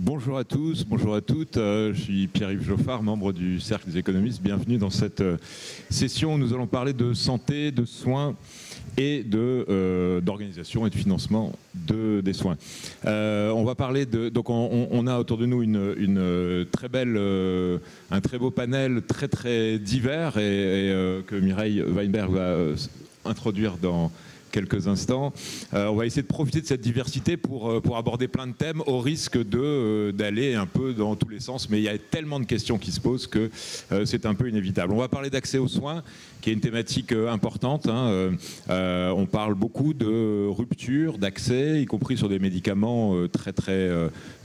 Bonjour à tous, bonjour à toutes. Je suis Pierre-Yves Geoffard, membre du Cercle des économistes. Bienvenue dans cette session où nous allons parler de santé, de soins et d'organisation et de financement des soins. On va parler de... Donc on a autour de nous une très belle, un très beau panel très divers et que Mireille Weinberg va introduire dans quelques instants. On va essayer de profiter de cette diversité pour aborder plein de thèmes au risque d'aller un peu dans tous les sens, mais il y a tellement de questions qui se posent que c'est un peu inévitable. On va parler d'accès aux soins, qui est une thématique importante. On parle beaucoup de rupture d'accès, y compris sur des médicaments très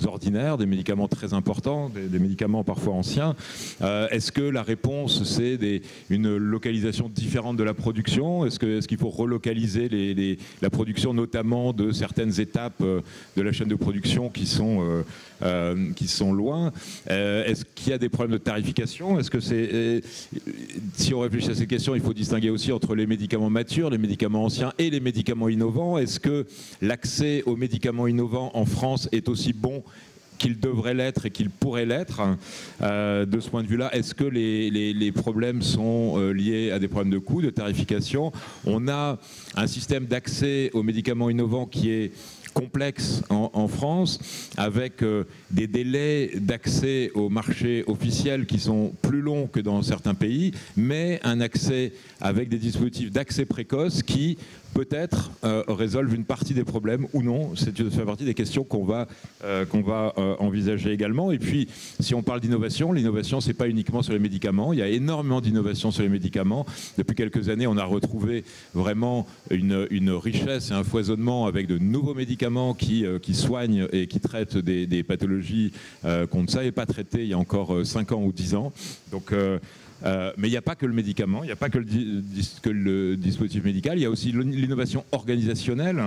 ordinaires, des médicaments très importants, des médicaments parfois anciens. Est-ce que la réponse, c'est une localisation différente de la production? Est-ce qu'il faut relocaliser la production, notamment de certaines étapes de la chaîne de production qui sont loin? Est-ce qu'il y a des problèmes de tarification? Est-ce que si on réfléchit à ces questions, il faut distinguer aussi entre les médicaments matures, les médicaments anciens et les médicaments innovants? Est-ce que l'accès aux médicaments innovants en France est aussi bon qu'il devrait l'être et qu'il pourrait l'être? De ce point de vue-là, est-ce que les problèmes sont liés à des problèmes de coûts, de tarification? On a un système d'accès aux médicaments innovants qui est complexe en France, avec des délais d'accès au marché officiel qui sont plus longs que dans certains pays, mais un accès avec des dispositifs d'accès précoce qui peut-être résolvent une partie des problèmes ou non. Ça fait partie des questions qu'on va envisager également. Et puis, si on parle d'innovation, l'innovation, c'est pas uniquement sur les médicaments. Il y a énormément d'innovation sur les médicaments. Depuis quelques années, on a retrouvé vraiment une richesse et un foisonnement avec de nouveaux médicaments qui soignent et qui traitent des pathologies qu'on ne savait pas traiter il y a encore 5 ans ou 10 ans. Donc, mais il n'y a pas que le médicament, il n'y a pas que le dispositif médical, il y a aussi l'innovation organisationnelle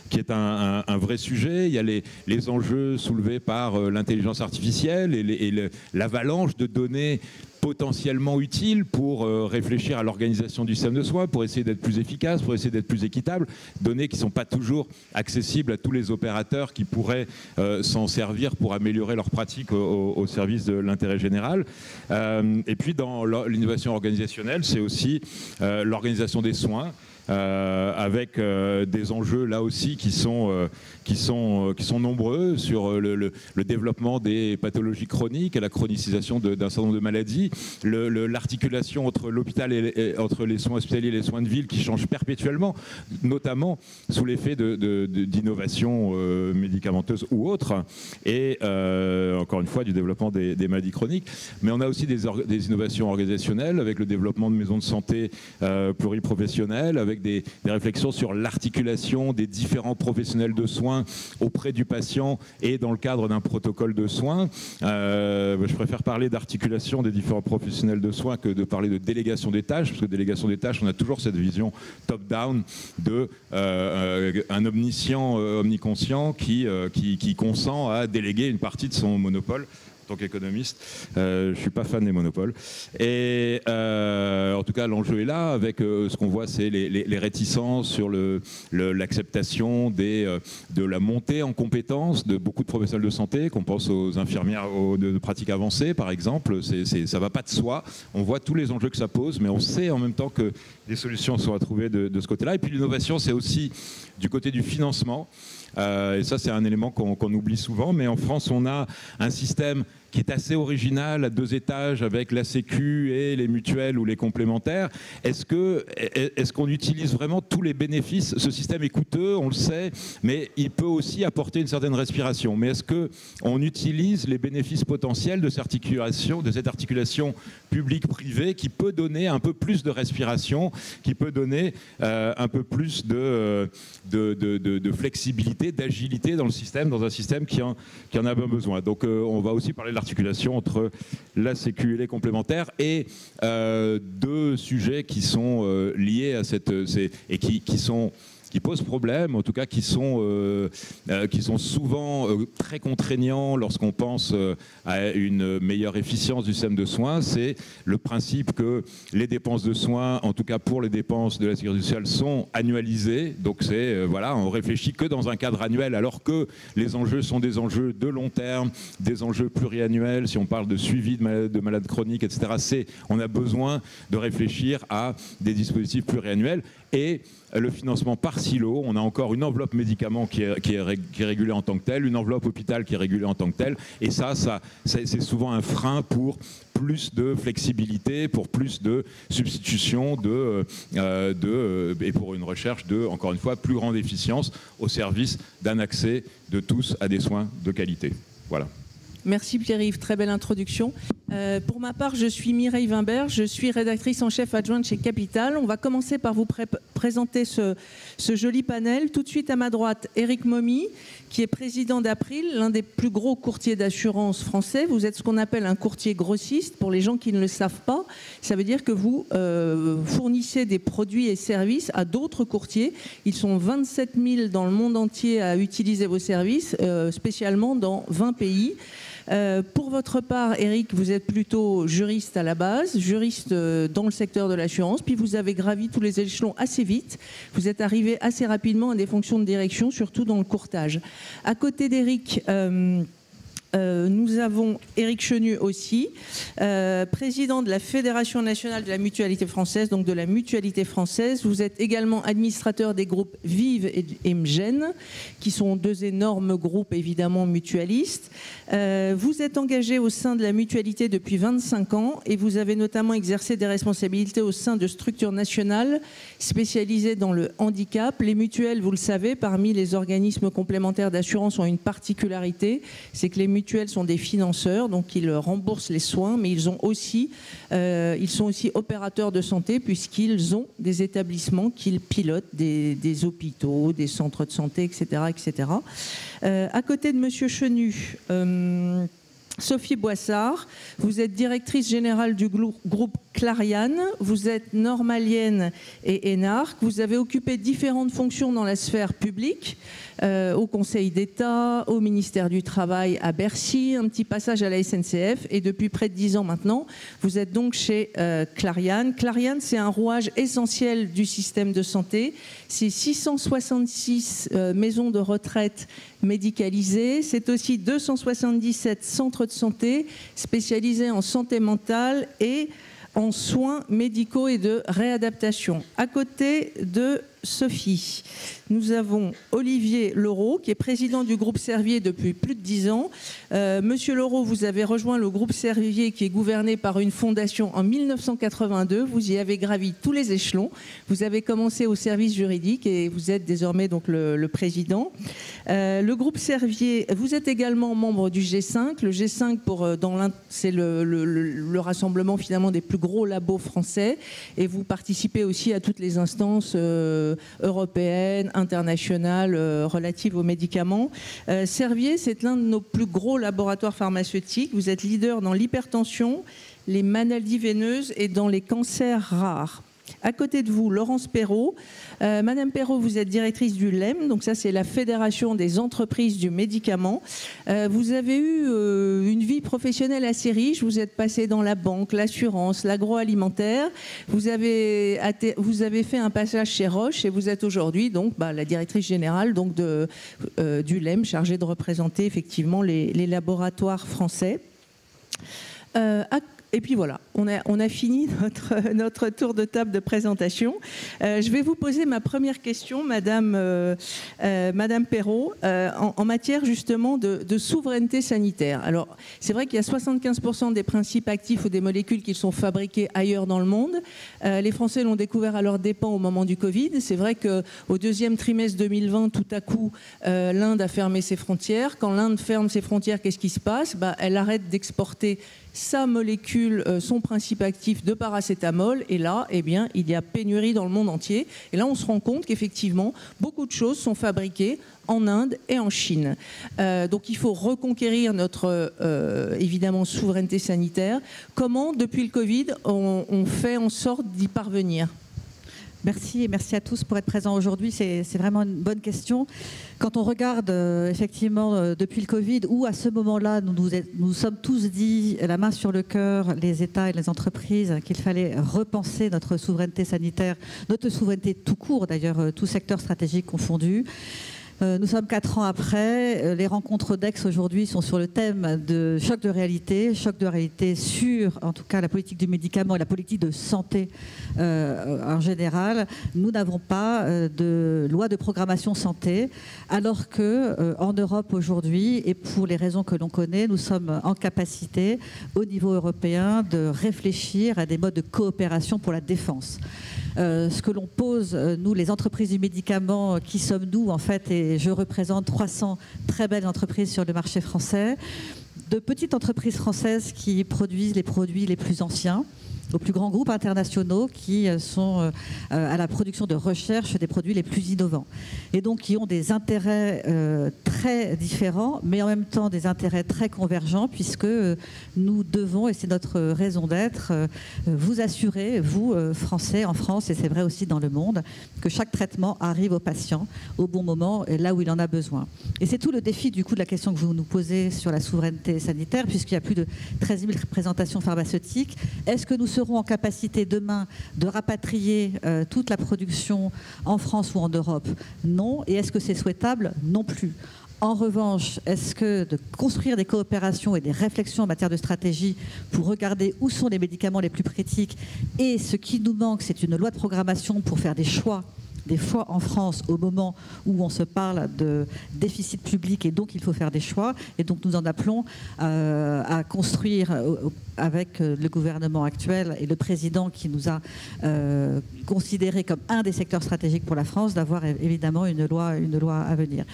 qui est un vrai sujet. Il y a les enjeux soulevés par l'intelligence artificielle et l'avalanche de données potentiellement utiles pour réfléchir à l'organisation du système de soins, pour essayer d'être plus efficace, pour essayer d'être plus équitable, données qui ne sont pas toujours accessibles à tous les opérateurs qui pourraient s'en servir pour améliorer leurs pratiques au service de l'intérêt général. Et puis dans l'innovation organisationnelle, c'est aussi l'organisation des soins, avec des enjeux là aussi qui sont nombreux sur le développement des pathologies chroniques et la chronicisation d'un certain nombre de maladies, l'articulation entre l'hôpital entre les soins hospitaliers et les soins de ville qui changent perpétuellement, notamment sous l'effet d'innovations médicamenteuses ou autres, et encore une fois du développement des maladies chroniques. Mais on a aussi des innovations organisationnelles avec le développement de maisons de santé pluriprofessionnelles, avec des réflexions sur l'articulation des différents professionnels de soins auprès du patient et dans le cadre d'un protocole de soins. Je préfère parler d'articulation des différents professionnels de soins que de parler de délégation des tâches, parce que délégation des tâches, on a toujours cette vision top-down d'un omniscient, omniconscient qui consent à déléguer une partie de son monopole. En tant qu'économiste, je ne suis pas fan des monopoles. Et en tout cas, l'enjeu est là, avec ce qu'on voit, c'est les réticences sur l'acceptation de la montée en compétences de beaucoup de professionnels de santé, qu'on pense aux infirmières de pratique avancée, par exemple. Ça ne va pas de soi. On voit tous les enjeux que ça pose, mais on sait en même temps que des solutions sont à trouver de ce côté-là. Et puis l'innovation, c'est aussi du côté du financement. Et ça, c'est un élément qu'on oublie souvent. Mais en France, on a un système qui est assez original, à 2 étages, avec la Sécu et les mutuelles ou les complémentaires. Est-ce qu'on utilise vraiment tous les bénéfices? Ce système est coûteux, on le sait, mais il peut aussi apporter une certaine respiration. Mais est-ce qu'on utilise les bénéfices potentiels de cette articulation publique-privée qui peut donner un peu plus de respiration, qui peut donner un peu plus de flexibilité, d'agilité dans le système, dans un système qui en a besoin. Donc on va aussi parler de l'articulation entre la Sécu et les complémentaires, et 2 sujets qui sont liés à et qui sont posent problème, en tout cas qui sont souvent très contraignants lorsqu'on pense à une meilleure efficience du système de soins. C'est le principe que les dépenses de soins, en tout cas pour les dépenses de la sécurité sociale, sont annualisées. Donc c'est voilà, on réfléchit que dans un cadre annuel, alors que les enjeux sont des enjeux de long terme, des enjeux pluriannuels. Si on parle de suivi de malades chroniques, etc., on a besoin de réfléchir à des dispositifs pluriannuels. Et le financement par silo, on a encore une enveloppe médicaments qui est régulée en tant que telle, une enveloppe hôpital qui est régulée en tant que telle, et ça c'est souvent un frein pour plus de flexibilité, pour plus de substitution, et pour une recherche de, encore une fois, plus grande efficience au service d'un accès de tous à des soins de qualité. Voilà. Merci Pierre-Yves, très belle introduction. Pour ma part, je suis Mireille Wimberg, je suis rédactrice en chef adjointe chez Capital. On va commencer par vous présenter ce joli panel. Tout de suite à ma droite, Éric Momy, qui est président d'April, l'un des plus gros courtiers d'assurance français. Vous êtes ce qu'on appelle un courtier grossiste. Pour les gens qui ne le savent pas, ça veut dire que vous fournissez des produits et services à d'autres courtiers. Ils sont 27 000 dans le monde entier à utiliser vos services, spécialement dans 20 pays. Pour votre part, Éric, vous êtes plutôt juriste à la base, juriste dans le secteur de l'assurance, puis vous avez gravi tous les échelons assez vite. Vous êtes arrivé assez rapidement à des fonctions de direction, surtout dans le courtage. À côté d'Éric, nous avons Éric Chenu aussi, président de la Fédération nationale de la mutualité française, donc de la mutualité française. Vous êtes également administrateur des groupes Vive et Mgen, qui sont deux énormes groupes évidemment mutualistes. Vous êtes engagé au sein de la mutualité depuis 25 ans et vous avez notamment exercé des responsabilités au sein de structures nationales spécialisées dans le handicap. Les mutuelles, vous le savez, parmi les organismes complémentaires d'assurance ont une particularité, c'est que les mutuelles sont des financeurs, donc ils remboursent les soins, mais ils sont aussi opérateurs de santé puisqu'ils ont des établissements qu'ils pilotent, des hôpitaux, des centres de santé, etc. etc. À côté de Monsieur Chenu, Sophie Boissard, vous êtes directrice générale du groupe Clariane, vous êtes normalienne et énarque, vous avez occupé différentes fonctions dans la sphère publique, au Conseil d'État, au ministère du Travail à Bercy, un petit passage à la SNCF et depuis près de 10 ans maintenant, vous êtes donc chez Clariane. Clariane, c'est un rouage essentiel du système de santé, c'est 666 maisons de retraite médicalisées, c'est aussi 277 centres de santé spécialisés en santé mentale et en soins médicaux et de réadaptation. À côté de Sophie, nous avons Olivier Leroux, qui est président du groupe Servier depuis plus de 10 ans. Monsieur Leroux, vous avez rejoint le groupe Servier qui est gouverné par une fondation en 1982. Vous y avez gravi tous les échelons. Vous avez commencé au service juridique et vous êtes désormais donc le président. Le groupe Servier, vous êtes également membre du G5. Le G5, c'est le rassemblement finalement des plus gros labos français et vous participez aussi à toutes les instances européennes, internationales relatives aux médicaments. Servier, c'est l'un de nos plus gros laboratoires pharmaceutiques. Vous êtes leader dans l'hypertension, les maladies veineuses et dans les cancers rares. À côté de vous, Laurence Perrault. Madame Perrault, vous êtes directrice du LEM, donc ça c'est la Fédération des entreprises du médicament. Vous avez eu une vie professionnelle assez riche, vous êtes passée dans la banque, l'assurance, l'agroalimentaire. Vous avez fait un passage chez Roche et vous êtes aujourd'hui donc la directrice générale donc, du LEM, chargée de représenter effectivement les laboratoires français. Et puis voilà, on a fini notre tour de table de présentation. Je vais vous poser ma première question, Madame Perrault, en matière justement de souveraineté sanitaire. Alors, c'est vrai qu'il y a 75% des principes actifs ou des molécules qui sont fabriqués ailleurs dans le monde. Les Français l'ont découvert à leurs dépens au moment du Covid. C'est vrai qu'au deuxième trimestre 2020, tout à coup, l'Inde a fermé ses frontières. Quand l'Inde ferme ses frontières, qu'est-ce qui se passe ? Elle arrête d'exporter sa molécule, son principe actif de paracétamol, et là, eh bien, il y a pénurie dans le monde entier. Et là, on se rend compte qu'effectivement, beaucoup de choses sont fabriquées en Inde et en Chine. Donc, il faut reconquérir notre, évidemment, souveraineté sanitaire. Comment, depuis le Covid, on fait en sorte d'y parvenir ? Merci et merci à tous pour être présents aujourd'hui. C'est vraiment une bonne question. Quand on regarde effectivement depuis le Covid, où à ce moment-là, nous sommes tous dit, la main sur le cœur, les États et les entreprises, qu'il fallait repenser notre souveraineté sanitaire, notre souveraineté tout court d'ailleurs, tout secteur stratégique confondu. Nous sommes 4 ans après. Les rencontres d'Aix aujourd'hui sont sur le thème de choc de réalité sur, en tout cas, la politique du médicament et la politique de santé en général. Nous n'avons pas de loi de programmation santé, alors que en Europe aujourd'hui, et pour les raisons que l'on connaît, nous sommes en capacité, au niveau européen, de réfléchir à des modes de coopération pour la défense. Ce que l'on pose, nous, les entreprises du médicament, qui sommes-nous en fait, et je représente 300 très belles entreprises sur le marché français, de petites entreprises françaises qui produisent les produits les plus anciens, aux plus grands groupes internationaux qui sont à la production de recherche des produits les plus innovants. Et donc qui ont des intérêts très différents, mais en même temps des intérêts très convergents, puisque nous devons, et c'est notre raison d'être, vous assurer, vous, Français, en France, et c'est vrai aussi dans le monde, que chaque traitement arrive au patient au bon moment, là où il en a besoin. Et c'est tout le défi, du coup, de la question que vous nous posez sur la souveraineté sanitaire, puisqu'il y a plus de 13 000 représentations pharmaceutiques. Est-ce que nous serons en capacité demain de rapatrier toute la production en France ou en Europe? Non. Et est-ce que c'est souhaitable? Non plus. En revanche, est-ce que de construire des coopérations et des réflexions en matière de stratégie pour regarder où sont les médicaments les plus critiques, et ce qui nous manque, c'est une loi de programmation pour faire des choix en France au moment où on se parle de déficit public, et donc il faut faire des choix, et donc nous en appelons à construire avec le gouvernement actuel et le président qui nous a considéré comme un des secteurs stratégiques pour la France, d'avoir évidemment une loi à venir.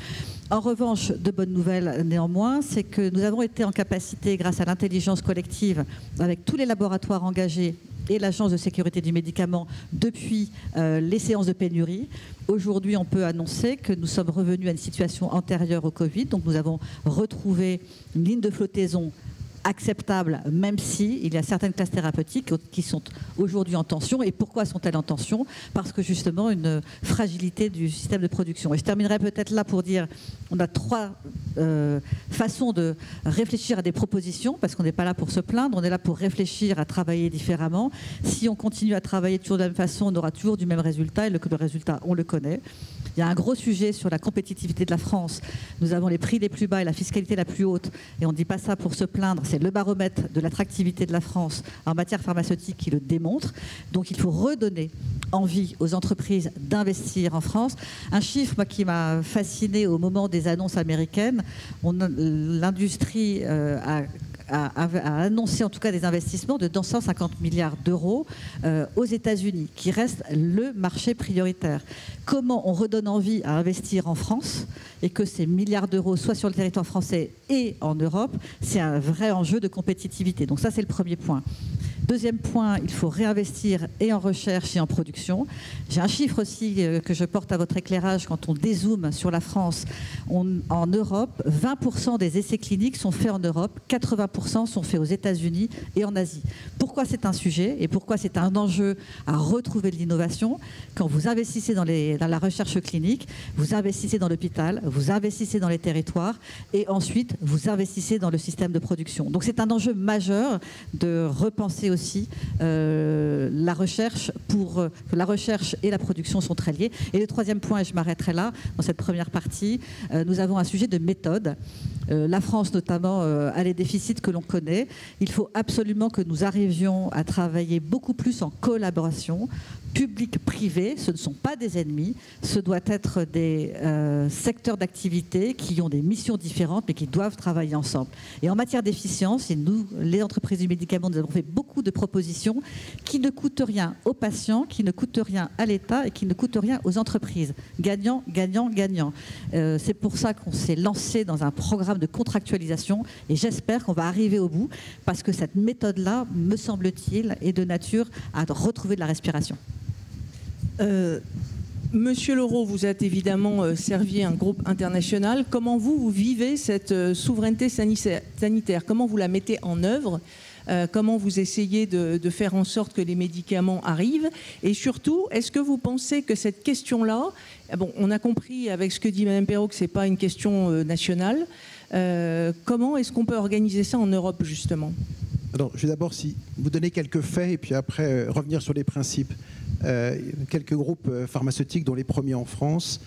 En revanche, de bonnes nouvelles néanmoins, c'est que nous avons été en capacité, grâce à l'intelligence collective, avec tous les laboratoires engagés et l'Agence de sécurité du médicament depuis les séances de pénurie. Aujourd'hui, on peut annoncer que nous sommes revenus à une situation antérieure au Covid. Donc nous avons retrouvé une ligne de flottaison acceptable, même si il y a certaines classes thérapeutiques qui sont aujourd'hui en tension. Et pourquoi sont-elles en tension? Parce que justement une fragilité du système de production. Et je terminerai peut-être là pour dire, on a 3 façons de réfléchir à des propositions, parce qu'on n'est pas là pour se plaindre, on est là pour réfléchir à travailler différemment. Si on continue à travailler toujours de la même façon, on aura toujours du même résultat, et le résultat, on le connaît. Il y a un gros sujet sur la compétitivité de la France. Nous avons les prix les plus bas et la fiscalité la plus haute, et on ne dit pas ça pour se plaindre, c'est le baromètre de l'attractivité de la France en matière pharmaceutique qui le démontre. Donc il faut redonner envie aux entreprises d'investir en France. Un chiffre qui m'a fasciné au moment des annonces américaines, l'industrie a annoncé en tout cas des investissements de 250 milliards d'euros aux États-Unis, qui reste le marché prioritaire. Comment on redonne envie à investir en France et que ces milliards d'euros soient sur le territoire français et en Europe? C'est un vrai enjeu de compétitivité. Donc ça, c'est le premier point. Deuxième point, il faut réinvestir et en recherche et en production. J'ai un chiffre aussi que je porte à votre éclairage quand on dézoome sur la France. En Europe, 20% des essais cliniques sont faits en Europe, 80% sont faits aux États-Unis et en Asie. Pourquoi c'est un sujet et pourquoi c'est un enjeu à retrouver de l'innovation? Quand vous investissez dans la recherche clinique, vous investissez dans l'hôpital, vous investissez dans les territoires, et ensuite vous investissez dans le système de production. Donc c'est un enjeu majeur de repenser aussi la recherche, pour que la recherche et la production sont très liées. Et le troisième point, et je m'arrêterai là dans cette première partie, nous avons un sujet de méthode. La France notamment a les déficits que l'on connaît. Il faut absolument que nous arrivions à travailler beaucoup plus en collaboration. Public-privé, ce ne sont pas des ennemis, ce doit être des secteurs d'activité qui ont des missions différentes mais qui doivent travailler ensemble. Et en matière d'efficience, et nous, les entreprises du médicament, nous avons fait beaucoup de propositions qui ne coûtent rien aux patients, qui ne coûtent rien à l'État et qui ne coûtent rien aux entreprises. Gagnant, gagnant, gagnant. C'est pour ça qu'on s'est lancé dans un programme de contractualisation, et j'espère qu'on va arriver au bout, parce que cette méthode-là, me semble-t-il, est de nature à retrouver de la respiration. Monsieur Leroux, vous êtes évidemment servi un groupe international. Comment vous vivez cette souveraineté sanitaire? Comment vous la mettez en œuvre? comment vous essayez de faire en sorte que les médicaments arrivent. Et surtout, est-ce que vous pensez que cette question-là, bon, on a compris avec ce que dit Mme Perrault que ce n'est pas une question nationale, comment est-ce qu'on peut organiser ça en Europe, justement ? Alors, je vais d'abord vous donner quelques faits et puis après revenir sur les principes. Quelques groupes pharmaceutiques, dont les premiers en France,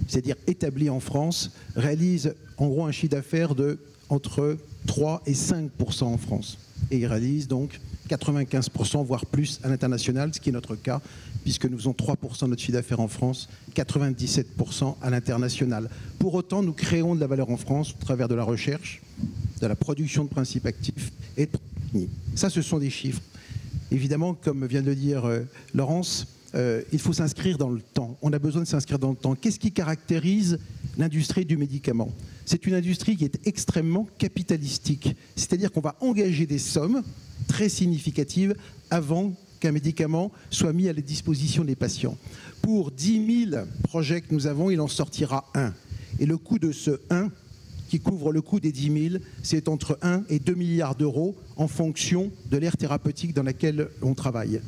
c'est-à-dire établis en France, réalisent en gros un chiffre d'affaires de entre 3 et 5% en France. Et ils réalisent donc 95%, voire plus à l'international, ce qui est notre cas, puisque nous faisons 3% de notre chiffre d'affaires en France, 97% à l'international. Pour autant, nous créons de la valeur en France au travers de la recherche, de la production de principes actifs et de produits. Ça, ce sont des chiffres. Évidemment, comme vient de le dire Laurence, il faut s'inscrire dans le temps. On a besoin de s'inscrire dans le temps. Qu'est-ce qui caractérise l'industrie du médicament? C'est une industrie qui est extrêmement capitalistique. C'est-à-dire qu'on va engager des sommes très significatives avant qu'un médicament soit mis à la disposition des patients. Pour 10 000 projets que nous avons, il en sortira un. Et le coût de ce 1, qui couvre le coût des 10 000, c'est entre 1 et 2 milliards d'euros en fonction de l'aire thérapeutique dans laquelle on travaille.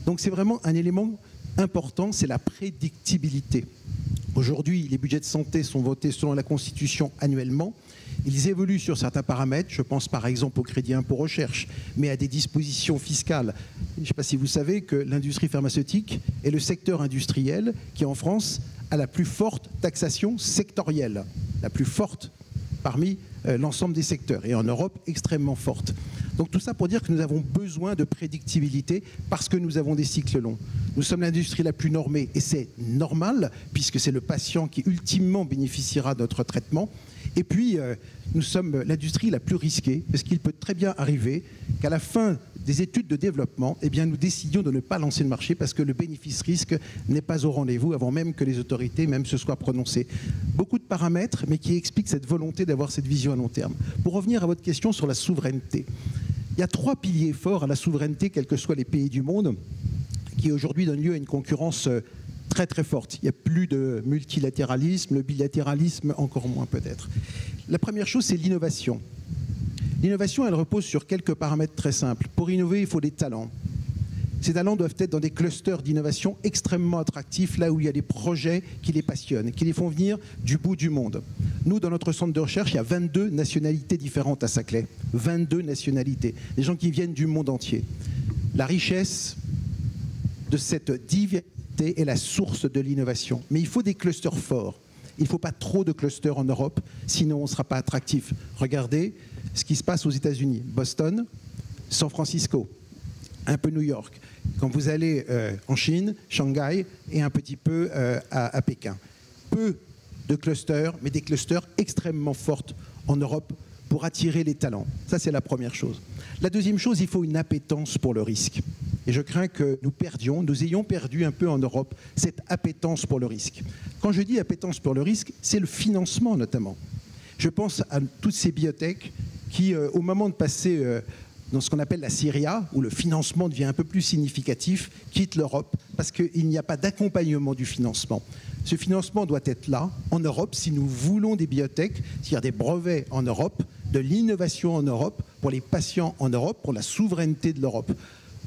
Donc c'est vraiment un élément important, c'est la prédictibilité. Aujourd'hui, les budgets de santé sont votés selon la Constitution annuellement. Ils évoluent sur certains paramètres, je pense par exemple au crédit impôt recherche, mais à des dispositions fiscales. Je ne sais pas si vous savez que l'industrie pharmaceutique est le secteur industriel qui en France a la plus forte taxation sectorielle, la plus forte parmi l'ensemble des secteurs, et en Europe extrêmement forte. Donc tout ça pour dire que nous avons besoin de prédictibilité parce que nous avons des cycles longs. Nous sommes l'industrie la plus normée et c'est normal puisque c'est le patient qui ultimement bénéficiera de notre traitement. Et puis nous sommes l'industrie la plus risquée parce qu'il peut très bien arriver qu'à la fin des études de développement, eh bien, nous décidions de ne pas lancer le marché parce que le bénéfice-risque n'est pas au rendez-vous avant même que les autorités même se soient prononcées. Beaucoup de paramètres, mais qui expliquent cette volonté d'avoir cette vision à long terme. Pour revenir à votre question sur la souveraineté, il y a 3 piliers forts à la souveraineté, quels que soient les pays du monde, qui aujourd'hui donnent lieu à une concurrence très très forte. Il n'y a plus de multilatéralisme, le bilatéralisme encore moins peut-être. La première chose, c'est l'innovation. L'innovation, elle repose sur quelques paramètres très simples. Pour innover, il faut des talents. Ces talents doivent être dans des clusters d'innovation extrêmement attractifs, là où il y a des projets qui les passionnent, qui les font venir du bout du monde. Nous, dans notre centre de recherche, il y a 22 nationalités différentes à Saclay. 22 nationalités. Des gens qui viennent du monde entier. La richesse de cette diversité est la source de l'innovation. Mais il faut des clusters forts. Il ne faut pas trop de clusters en Europe, sinon on ne sera pas attractif. Regardez ce qui se passe aux États-Unis. Boston, San Francisco, un peu New York. Quand vous allez en Chine, Shanghai et un petit peu à Pékin. Peu de clusters, mais des clusters extrêmement forts en Europe pour attirer les talents. Ça, c'est la première chose. La deuxième chose, il faut une appétence pour le risque. Et je crains que nous ayons perdu un peu en Europe cette appétence pour le risque. Quand je dis appétence pour le risque, c'est le financement notamment. Je pense à toutes ces biotech qui, au moment de passer dans ce qu'on appelle la Serie A, où le financement devient un peu plus significatif, quittent l'Europe parce qu'il n'y a pas d'accompagnement du financement. Ce financement doit être là, en Europe, si nous voulons des biotech, c'est-à-dire des brevets en Europe, de l'innovation en Europe, pour les patients en Europe, pour la souveraineté de l'Europe.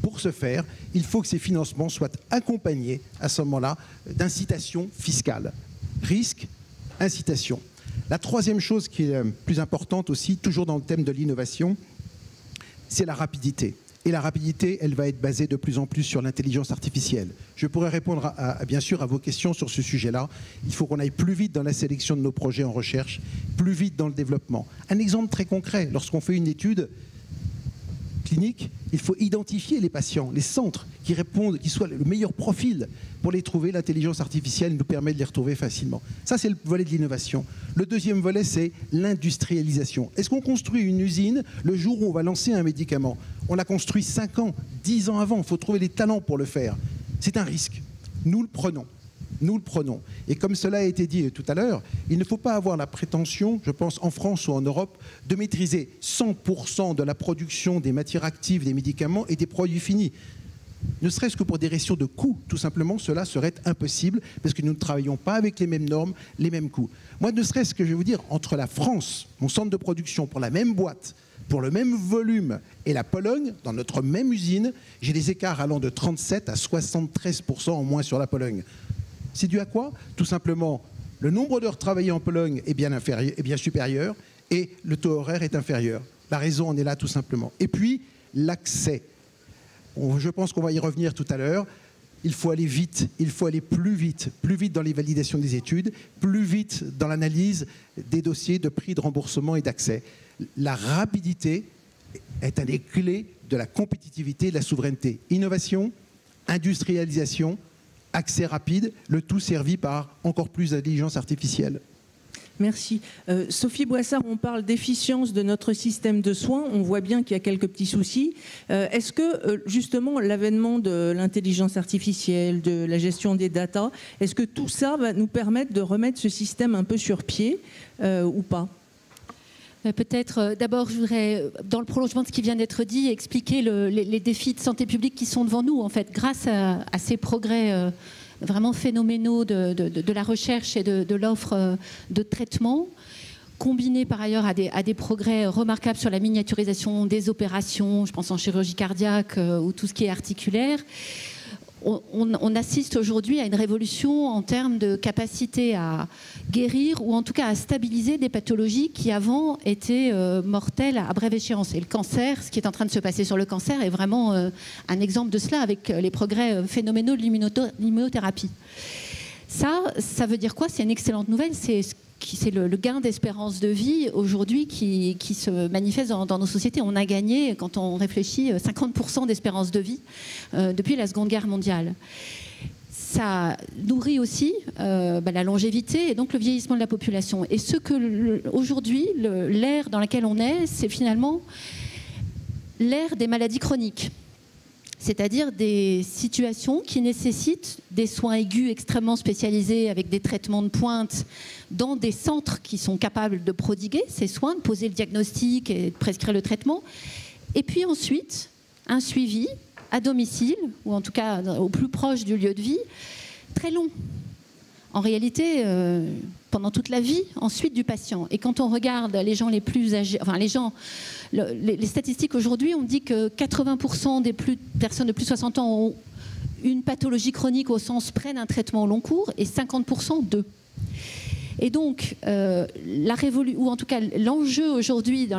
Pour ce faire, il faut que ces financements soient accompagnés, à ce moment-là, d'incitations fiscales. Risque, incitation. La troisième chose qui est plus importante aussi, toujours dans le thème de l'innovation, c'est la rapidité. Et la rapidité, elle va être basée de plus en plus sur l'intelligence artificielle. Je pourrais répondre bien sûr à vos questions sur ce sujet-là. Il faut qu'on aille plus vite dans la sélection de nos projets en recherche, plus vite dans le développement. Un exemple très concret, lorsqu'on fait une étude clinique, il faut identifier les patients, les centres qui répondent, qui soient le meilleur profil pour les trouver. L'intelligence artificielle nous permet de les retrouver facilement. Ça, c'est le volet de l'innovation. Le deuxième volet, c'est l'industrialisation. Est-ce qu'on construit une usine le jour où on va lancer un médicament? On la construit 5 ans, 10 ans avant. Il faut trouver les talents pour le faire. C'est un risque. Nous le prenons. Nous le prenons. Et comme cela a été dit tout à l'heure, il ne faut pas avoir la prétention, je pense en France ou en Europe, de maîtriser 100% de la production des matières actives, des médicaments et des produits finis. Ne serait-ce que pour des ratios de coûts, tout simplement, cela serait impossible parce que nous ne travaillons pas avec les mêmes normes, les mêmes coûts. Moi, ne serait-ce que, je vais vous dire, entre la France, mon centre de production, pour la même boîte, pour le même volume. Et la Pologne, dans notre même usine, j'ai des écarts allant de 37 à 73% en moins sur la Pologne. C'est dû à quoi? Tout simplement, le nombre d'heures travaillées en Pologne est bien supérieur et le taux horaire est inférieur. La raison en est là tout simplement. Et puis, l'accès. Je pense qu'on va y revenir tout à l'heure. Il faut aller vite, il faut aller plus vite dans les validations des études, plus vite dans l'analyse des dossiers de prix de remboursement et d'accès. La rapidité est une des clés de la compétitivité et de la souveraineté. Innovation, industrialisation, accès rapide, le tout servi par encore plus d'intelligence artificielle. Merci. Sophie Boissard, on parle d'efficience de notre système de soins. On voit bien qu'il y a quelques petits soucis. Est-ce que, justement, l'avènement de l'intelligence artificielle, de la gestion des data, est-ce que tout ça va nous permettre de remettre ce système un peu sur pied ou pas ? Peut-être, d'abord, je voudrais, dans le prolongement de ce qui vient d'être dit, expliquer les défis de santé publique qui sont devant nous. En fait, grâce à ces progrès vraiment phénoménaux de la recherche et de l'offre de traitement, combinés par ailleurs à des progrès remarquables sur la miniaturisation des opérations, je pense en chirurgie cardiaque ou tout ce qui est articulaire, on assiste aujourd'hui à une révolution en termes de capacité à guérir ou en tout cas à stabiliser des pathologies qui avant étaient mortelles à brève échéance. Et le cancer, ce qui est en train de se passer sur le cancer est vraiment un exemple de cela avec les progrès phénoménaux de l'immunothérapie. Ça veut dire quoi? C'est une excellente nouvelle. C'est le gain d'espérance de vie aujourd'hui qui se manifeste dans nos sociétés. On a gagné, quand on réfléchit, 50% d'espérance de vie depuis la Seconde Guerre mondiale. Ça nourrit aussi la longévité et donc le vieillissement de la population. Et aujourd'hui, l'ère dans laquelle on est, c'est finalement l'ère des maladies chroniques. C'est-à-dire des situations qui nécessitent des soins aigus extrêmement spécialisés avec des traitements de pointe dans des centres qui sont capables de prodiguer ces soins, de poser le diagnostic et de prescrire le traitement. Et puis ensuite, un suivi à domicile, ou en tout cas au plus proche du lieu de vie, très long. En réalité, pendant toute la vie ensuite du patient. Et quand on regarde les gens les plus âgés, enfin les statistiques aujourd'hui, on dit que 80% des personnes de plus de 60 ans ont une pathologie chronique au sens près d'un traitement au long cours et 50% d'eux. Et donc, ou en tout cas l'enjeu aujourd'hui devant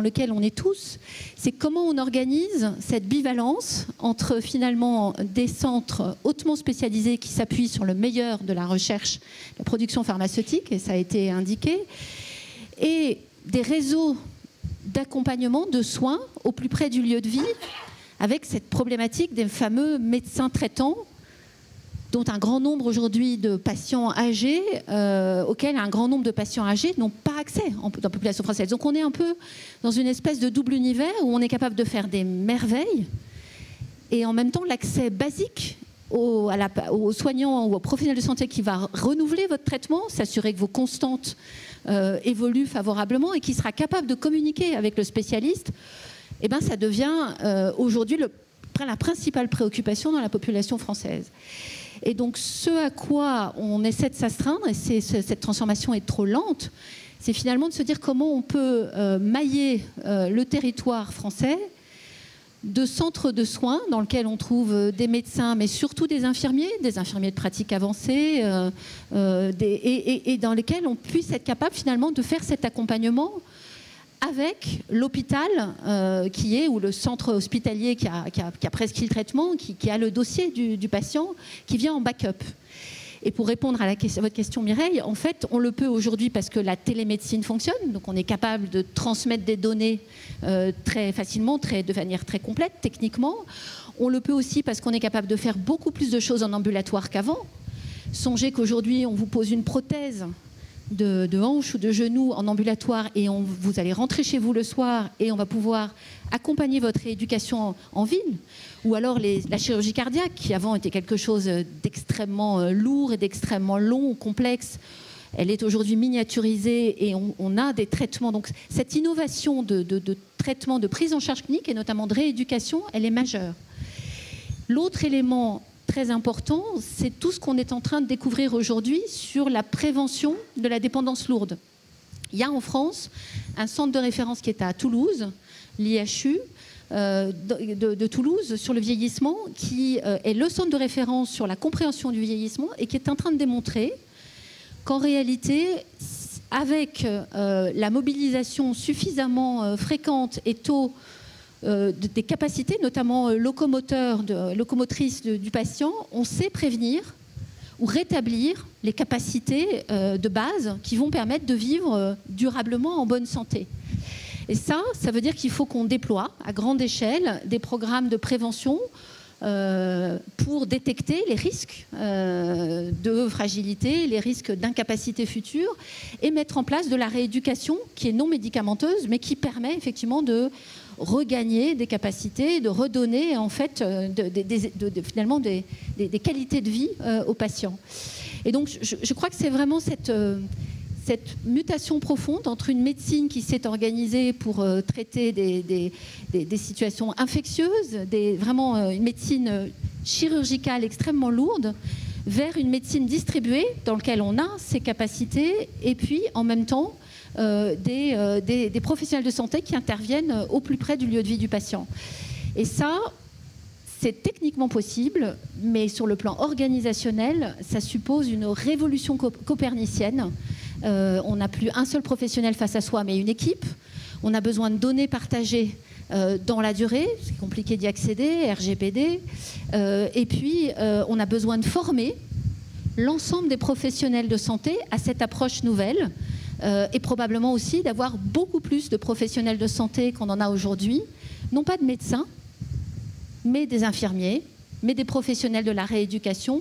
lequel on est tous, c'est comment on organise cette bivalence entre finalement des centres hautement spécialisés qui s'appuient sur le meilleur de la recherche, la production pharmaceutique, et ça a été indiqué, et des réseaux d'accompagnement, de soins au plus près du lieu de vie, avec cette problématique des fameux médecins traitants, dont un grand nombre aujourd'hui de patients âgés, auxquels un grand nombre de patients âgés n'ont pas accès dans la population française. Donc on est un peu dans une espèce de double univers où on est capable de faire des merveilles et en même temps l'accès basique aux soignants ou aux professionnels de santé qui va renouveler votre traitement, s'assurer que vos constantes évoluent favorablement et qui sera capable de communiquer avec le spécialiste, eh ben, ça devient aujourd'hui la principale préoccupation dans la population française. Et donc, ce à quoi on essaie de s'astreindre, et cette transformation est trop lente, c'est finalement de se dire comment on peut mailler le territoire français de centres de soins dans lesquels on trouve des médecins, mais surtout des infirmiers de pratique avancée, et dans lesquels on puisse être capable finalement de faire cet accompagnement avec l'hôpital ou le centre hospitalier qui a prescrit le traitement, qui a le dossier du patient, qui vient en backup. Et pour répondre à votre question, Mireille, en fait, on le peut aujourd'hui parce que la télémédecine fonctionne, donc on est capable de transmettre des données très facilement, de manière très complète, techniquement. On le peut aussi parce qu'on est capable de faire beaucoup plus de choses en ambulatoire qu'avant. Songez qu'aujourd'hui, on vous pose une prothèse de hanche ou de genou en ambulatoire et vous allez rentrer chez vous le soir et on va pouvoir accompagner votre rééducation en ville. Ou alors la chirurgie cardiaque qui avant était quelque chose d'extrêmement lourd et d'extrêmement long, complexe. Elle est aujourd'hui miniaturisée et on a des traitements. Donc cette innovation de traitement, de prise en charge clinique et notamment de rééducation, elle est majeure. L'autre élément très important, c'est tout ce qu'on est en train de découvrir aujourd'hui sur la prévention de la dépendance lourde. Il y a en France un centre de référence qui est à Toulouse, l'IHU, de Toulouse sur le vieillissement, qui est le centre de référence sur la compréhension du vieillissement et qui est en train de démontrer qu'en réalité, avec la mobilisation suffisamment fréquente et tôt des capacités, notamment locomotrices du patient, on sait prévenir ou rétablir les capacités de base qui vont permettre de vivre durablement en bonne santé. Et ça veut dire qu'il faut qu'on déploie à grande échelle des programmes de prévention pour détecter les risques de fragilité, les risques d'incapacité future, et mettre en place de la rééducation qui est non médicamenteuse, mais qui permet effectivement de regagner des capacités, de redonner en fait finalement des qualités de vie aux patients. Et donc je crois que c'est vraiment cette mutation profonde entre une médecine qui s'est organisée pour traiter des situations infectieuses, vraiment une médecine chirurgicale extrêmement lourde, vers une médecine distribuée dans laquelle on a ses capacités et puis en même temps des professionnels de santé qui interviennent au plus près du lieu de vie du patient. Et ça, c'est techniquement possible, mais sur le plan organisationnel, ça suppose une révolution copernicienne. On n'a plus un seul professionnel face à soi, mais une équipe. On a besoin de données partagées dans la durée, c'est compliqué d'y accéder, RGPD. Et puis, on a besoin de former l'ensemble des professionnels de santé à cette approche nouvelle. Et probablement aussi d'avoir beaucoup plus de professionnels de santé qu'on en a aujourd'hui, non pas de médecins, mais des infirmiers, mais des professionnels de la rééducation,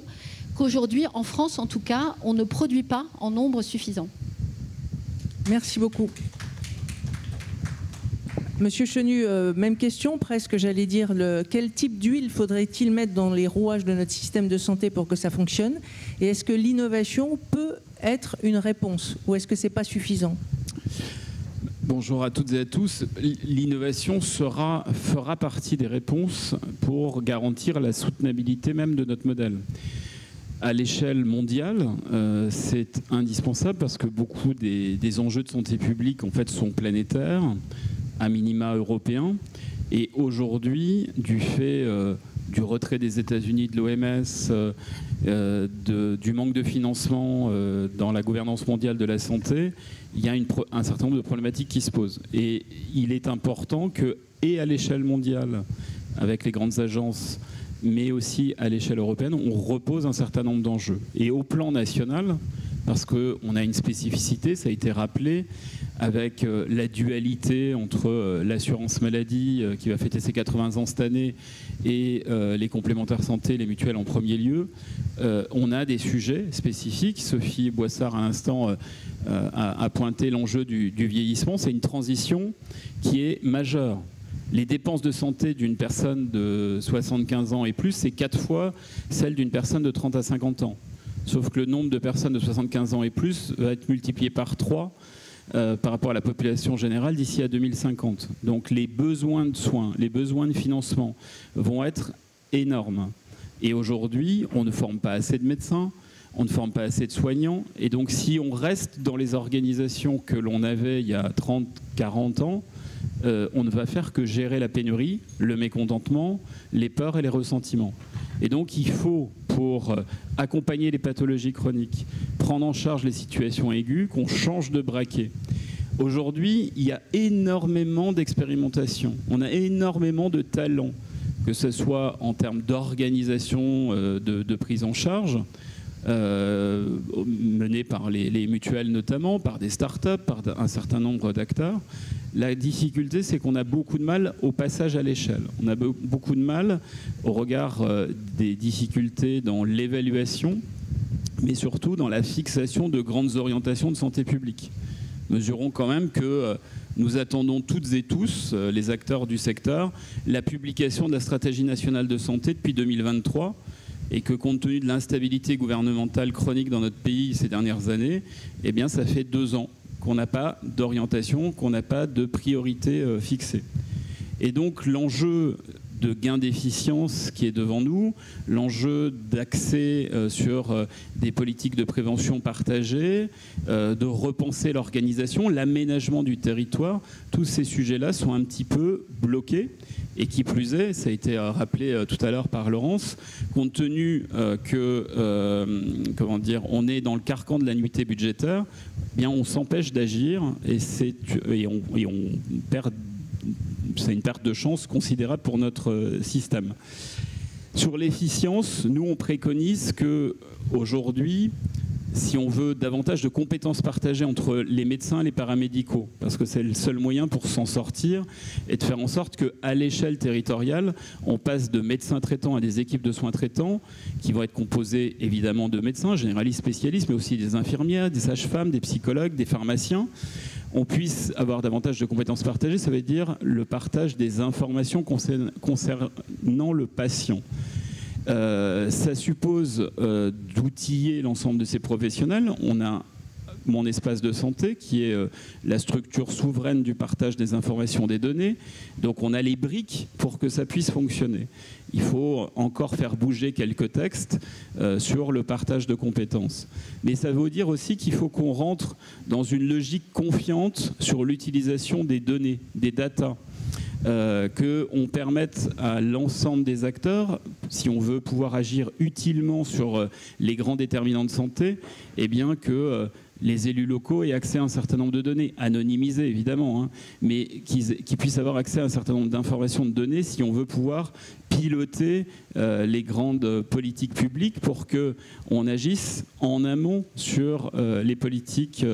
qu'aujourd'hui, en France en tout cas, on ne produit pas en nombre suffisant. Merci beaucoup. Monsieur Chenu, même question, presque j'allais dire, quel type d'huile faudrait-il mettre dans les rouages de notre système de santé pour que ça fonctionne? Et est-ce que l'innovation peut être une réponse ou est-ce que ce n'est pas suffisant? Bonjour à toutes et à tous. L'innovation fera partie des réponses pour garantir la soutenabilité même de notre modèle. À l'échelle mondiale, c'est indispensable parce que beaucoup des enjeux de santé publique en fait, sont planétaires, à minima européens. Et aujourd'hui, du fait du retrait des États-Unis de l'OMS, du manque de financement dans la gouvernance mondiale de la santé, il y a un certain nombre de problématiques qui se posent. Et il est important que, et à l'échelle mondiale, avec les grandes agences, mais aussi à l'échelle européenne, on repose un certain nombre d'enjeux. Et au plan national, parce qu'on a une spécificité, ça a été rappelé, avec la dualité entre l'assurance maladie qui va fêter ses 80 ans cette année et les complémentaires santé, les mutuelles en premier lieu, on a des sujets spécifiques. Sophie Boissard à l'instant a pointé l'enjeu du vieillissement. C'est une transition qui est majeure. Les dépenses de santé d'une personne de 75 ans et plus, c'est 4 fois celle d'une personne de 30 à 50 ans. Sauf que le nombre de personnes de 75 ans et plus va être multiplié par 3 par rapport à la population générale d'ici à 2050. Donc les besoins de soins, les besoins de financement vont être énormes. Et aujourd'hui, on ne forme pas assez de médecins, on ne forme pas assez de soignants. Et donc si on reste dans les organisations que l'on avait il y a 30, 40 ans, on ne va faire que gérer la pénurie, le mécontentement, les peurs et les ressentiments. Et donc il faut, pour accompagner les pathologies chroniques, prendre en charge les situations aiguës, qu'on change de braquet. Aujourd'hui, il y a énormément d'expérimentation, on a énormément de talents, que ce soit en termes d'organisation de prise en charge, menée par les mutuelles notamment, par des start-up, par un certain nombre d'acteurs. La difficulté, c'est qu'on a beaucoup de mal au passage à l'échelle. On a beaucoup de mal au regard des difficultés dans l'évaluation, mais surtout dans la fixation de grandes orientations de santé publique. Mesurons quand même que nous attendons toutes et tous, les acteurs du secteur, la publication de la stratégie nationale de santé depuis 2023, et que compte tenu de l'instabilité gouvernementale chronique dans notre pays ces dernières années, eh bien ça fait 2 ans qu'on n'a pas d'orientation, qu'on n'a pas de priorité fixée. Et donc l'enjeu de gain d'efficience qui est devant nous, l'enjeu d'accès sur des politiques de prévention partagées, de repenser l'organisation, l'aménagement du territoire. Tous ces sujets-là sont un petit peu bloqués. Et qui plus est, ça a été rappelé tout à l'heure par Laurence, compte tenu on est dans le carcan de l'annuité budgétaire, eh bien on s'empêche d'agir et on perd. C'est une perte de chance considérable pour notre système. Sur l'efficience, nous on préconise que aujourd'hui, si on veut davantage de compétences partagées entre les médecins et les paramédicaux, parce que c'est le seul moyen pour s'en sortir et de faire en sorte qu'à l'échelle territoriale, on passe de médecins traitants à des équipes de soins traitants qui vont être composées évidemment de médecins, généralistes, spécialistes, mais aussi des infirmières, des sages-femmes, des psychologues, des pharmaciens. On puisse avoir davantage de compétences partagées, ça veut dire le partage des informations concernant le patient. Ça suppose d'outiller l'ensemble de ces professionnels. On a mon espace de santé qui est la structure souveraine du partage des informations des données. Donc on a les briques pour que ça puisse fonctionner. Il faut encore faire bouger quelques textes sur le partage de compétences. Mais ça veut dire aussi qu'il faut qu'on rentre dans une logique confiante sur l'utilisation des données, des datas. Qu'on permette à l'ensemble des acteurs, si on veut pouvoir agir utilement sur les grands déterminants de santé, eh bien que les élus locaux aient accès à un certain nombre de données, anonymisées évidemment, hein, mais qu'ils puissent avoir accès à un certain nombre d'informations de données si on veut pouvoir piloter les grandes politiques publiques pour qu'on agisse en amont sur les politiques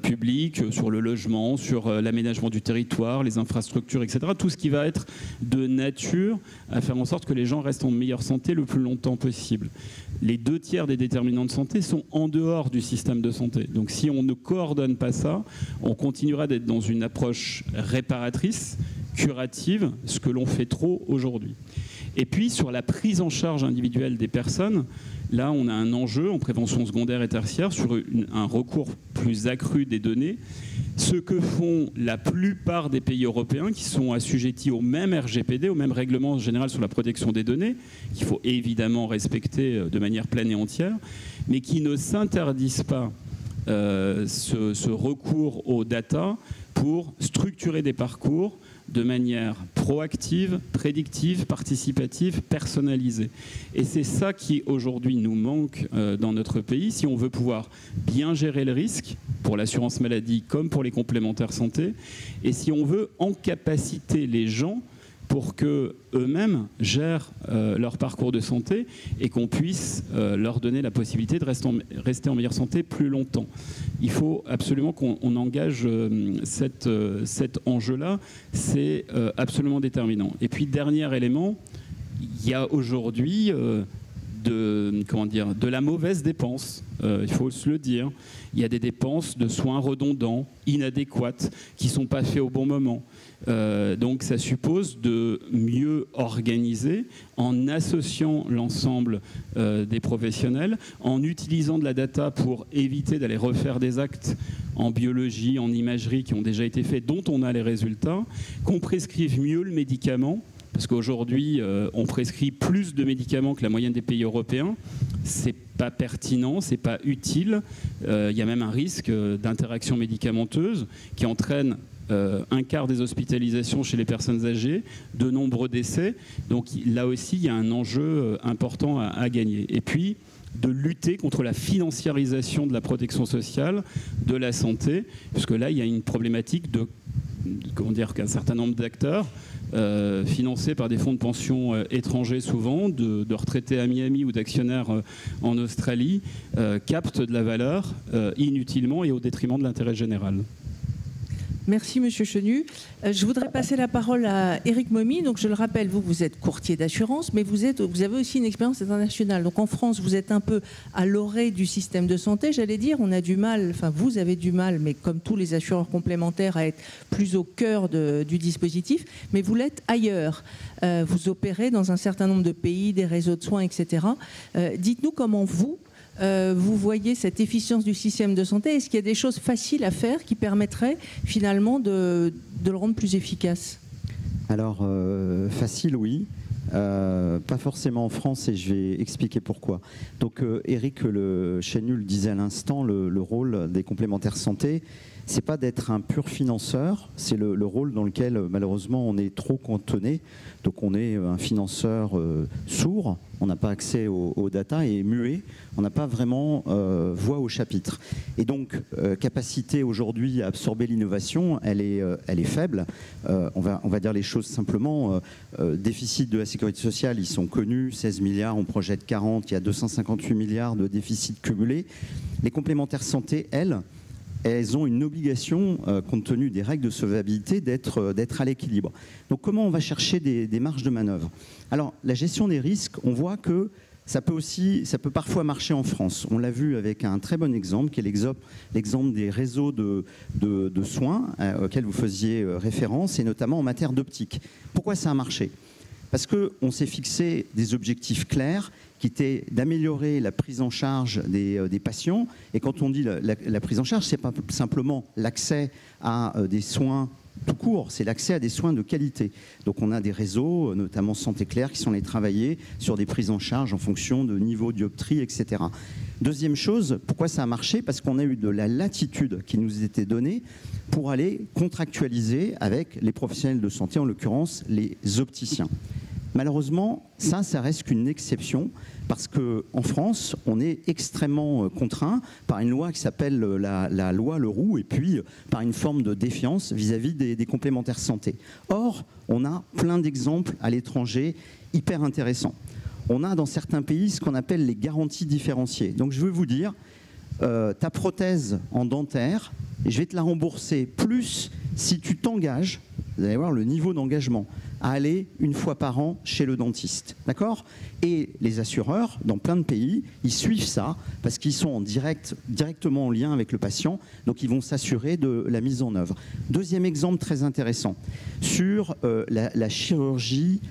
publiques, sur le logement, sur l'aménagement du territoire, les infrastructures, etc. Tout ce qui va être de nature à faire en sorte que les gens restent en meilleure santé le plus longtemps possible. Les 2/3 des déterminants de santé sont en dehors du système de santé. Donc si on ne coordonne pas ça, on continuera d'être dans une approche réparatrice, curative, ce que l'on fait trop aujourd'hui. Et puis sur la prise en charge individuelle des personnes, là on a un enjeu en prévention secondaire et tertiaire sur un recours plus accru des données. Ce que font la plupart des pays européens qui sont assujettis au même RGPD, au même règlement général sur la protection des données, qu'il faut évidemment respecter de manière pleine et entière, mais qui ne s'interdisent pas ce recours aux data pour structurer des parcours de manière proactive, prédictive, participative, personnalisée. Et c'est ça qui aujourd'hui nous manque dans notre pays si on veut pouvoir bien gérer le risque pour l'assurance maladie comme pour les complémentaires santé, et si on veut en capaciter les gens pour qu'eux-mêmes gèrent leur parcours de santé et qu'on puisse leur donner la possibilité de rester en meilleure santé plus longtemps. Il faut absolument qu'on engage cet enjeu-là, c'est absolument déterminant. Et puis, dernier élément, il y a aujourd'hui de la mauvaise dépense, il faut se le dire. Il y a des dépenses de soins redondants, inadéquates, qui ne sont pas faits au bon moment. Donc ça suppose de mieux organiser en associant l'ensemble des professionnels, en utilisant de la data pour éviter d'aller refaire des actes en biologie, en imagerie qui ont déjà été faits, dont on a les résultats, qu'on prescrive mieux le médicament. Parce qu'aujourd'hui, on prescrit plus de médicaments que la moyenne des pays européens. C'est pas pertinent, c'est pas utile. Il y a même un risque d'interaction médicamenteuse qui entraîne un quart des hospitalisations chez les personnes âgées, de nombreux décès. Donc là aussi, il y a un enjeu important à gagner. Et puis, de lutter contre la financiarisation de la protection sociale, de la santé, puisque là, il y a une problématique qu'un certain nombre d'acteurs financés par des fonds de pension étrangers souvent, de retraités à Miami ou d'actionnaires en Australie, captent de la valeur inutilement et au détriment de l'intérêt général. Merci Monsieur Chenu. Je voudrais passer la parole à Éric Momy. Donc je le rappelle, vous êtes courtier d'assurance, mais vous avez aussi une expérience internationale. Donc en France, vous êtes un peu à l'orée du système de santé. J'allais dire, on a du mal, enfin vous avez du mal, mais comme tous les assureurs complémentaires, à être plus au cœur du dispositif. Mais vous l'êtes ailleurs. Vous opérez dans un certain nombre de pays, des réseaux de soins, etc. Dites-nous comment vous voyez cette efficience du système de santé. Est-ce qu'il y a des choses faciles à faire qui permettraient finalement de le rendre plus efficace ? Alors, facile, oui. Pas forcément en France, et je vais expliquer pourquoi. Donc, Éric Chenu le disait à l'instant, le rôle des complémentaires santé, c'est pas d'être un pur financeur, c'est le rôle dans lequel malheureusement on est trop cantonné. Donc on est un financeur sourd, on n'a pas accès aux data, et muet, on n'a pas vraiment voix au chapitre. Et donc capacité aujourd'hui à absorber l'innovation, elle est faible. On va dire les choses simplement. Déficit de la sécurité sociale, ils sont connus, 16 milliards, on projette 40, il y a 258 milliards de déficit cumulé. Les complémentaires santé, elles ont une obligation, compte tenu des règles de solvabilité, d'être à l'équilibre. Donc comment on va chercher des marges de manœuvre? Alors la gestion des risques, on voit que ça peut parfois marcher en France. On l'a vu avec un très bon exemple, qui est l'exemple des réseaux de soins auxquels vous faisiez référence, et notamment en matière d'optique. Pourquoi ça a marché? Parce qu'on s'est fixé des objectifs clairs qui étaient d'améliorer la prise en charge des patients. Et quand on dit la prise en charge, ce n'est pas simplement l'accès à des soins tout court, c'est l'accès à des soins de qualité. Donc on a des réseaux, notamment Santé Claire, qui sont allés travailler sur des prises en charge en fonction de niveau dioptrie, etc. Deuxième chose, pourquoi ça a marché? Parce qu'on a eu de la latitude qui nous était donnée pour aller contractualiser avec les professionnels de santé, en l'occurrence les opticiens. Malheureusement, ça reste qu'une exception, parce qu'en France, on est extrêmement contraint par une loi qui s'appelle la loi Leroux, et puis par une forme de défiance vis-à-vis des complémentaires santé. Or, on a plein d'exemples à l'étranger hyper intéressants. On a dans certains pays ce qu'on appelle les garanties différenciées. Donc je veux vous dire, ta prothèse en dentaire, je vais te la rembourser plus si tu t'engages, vous allez voir le niveau d'engagement, à aller une fois par an chez le dentiste. D'accord? Et les assureurs, dans plein de pays, ils suivent ça parce qu'ils sont directement en lien avec le patient, donc ils vont s'assurer de la mise en œuvre. Deuxième exemple très intéressant, sur la chirurgie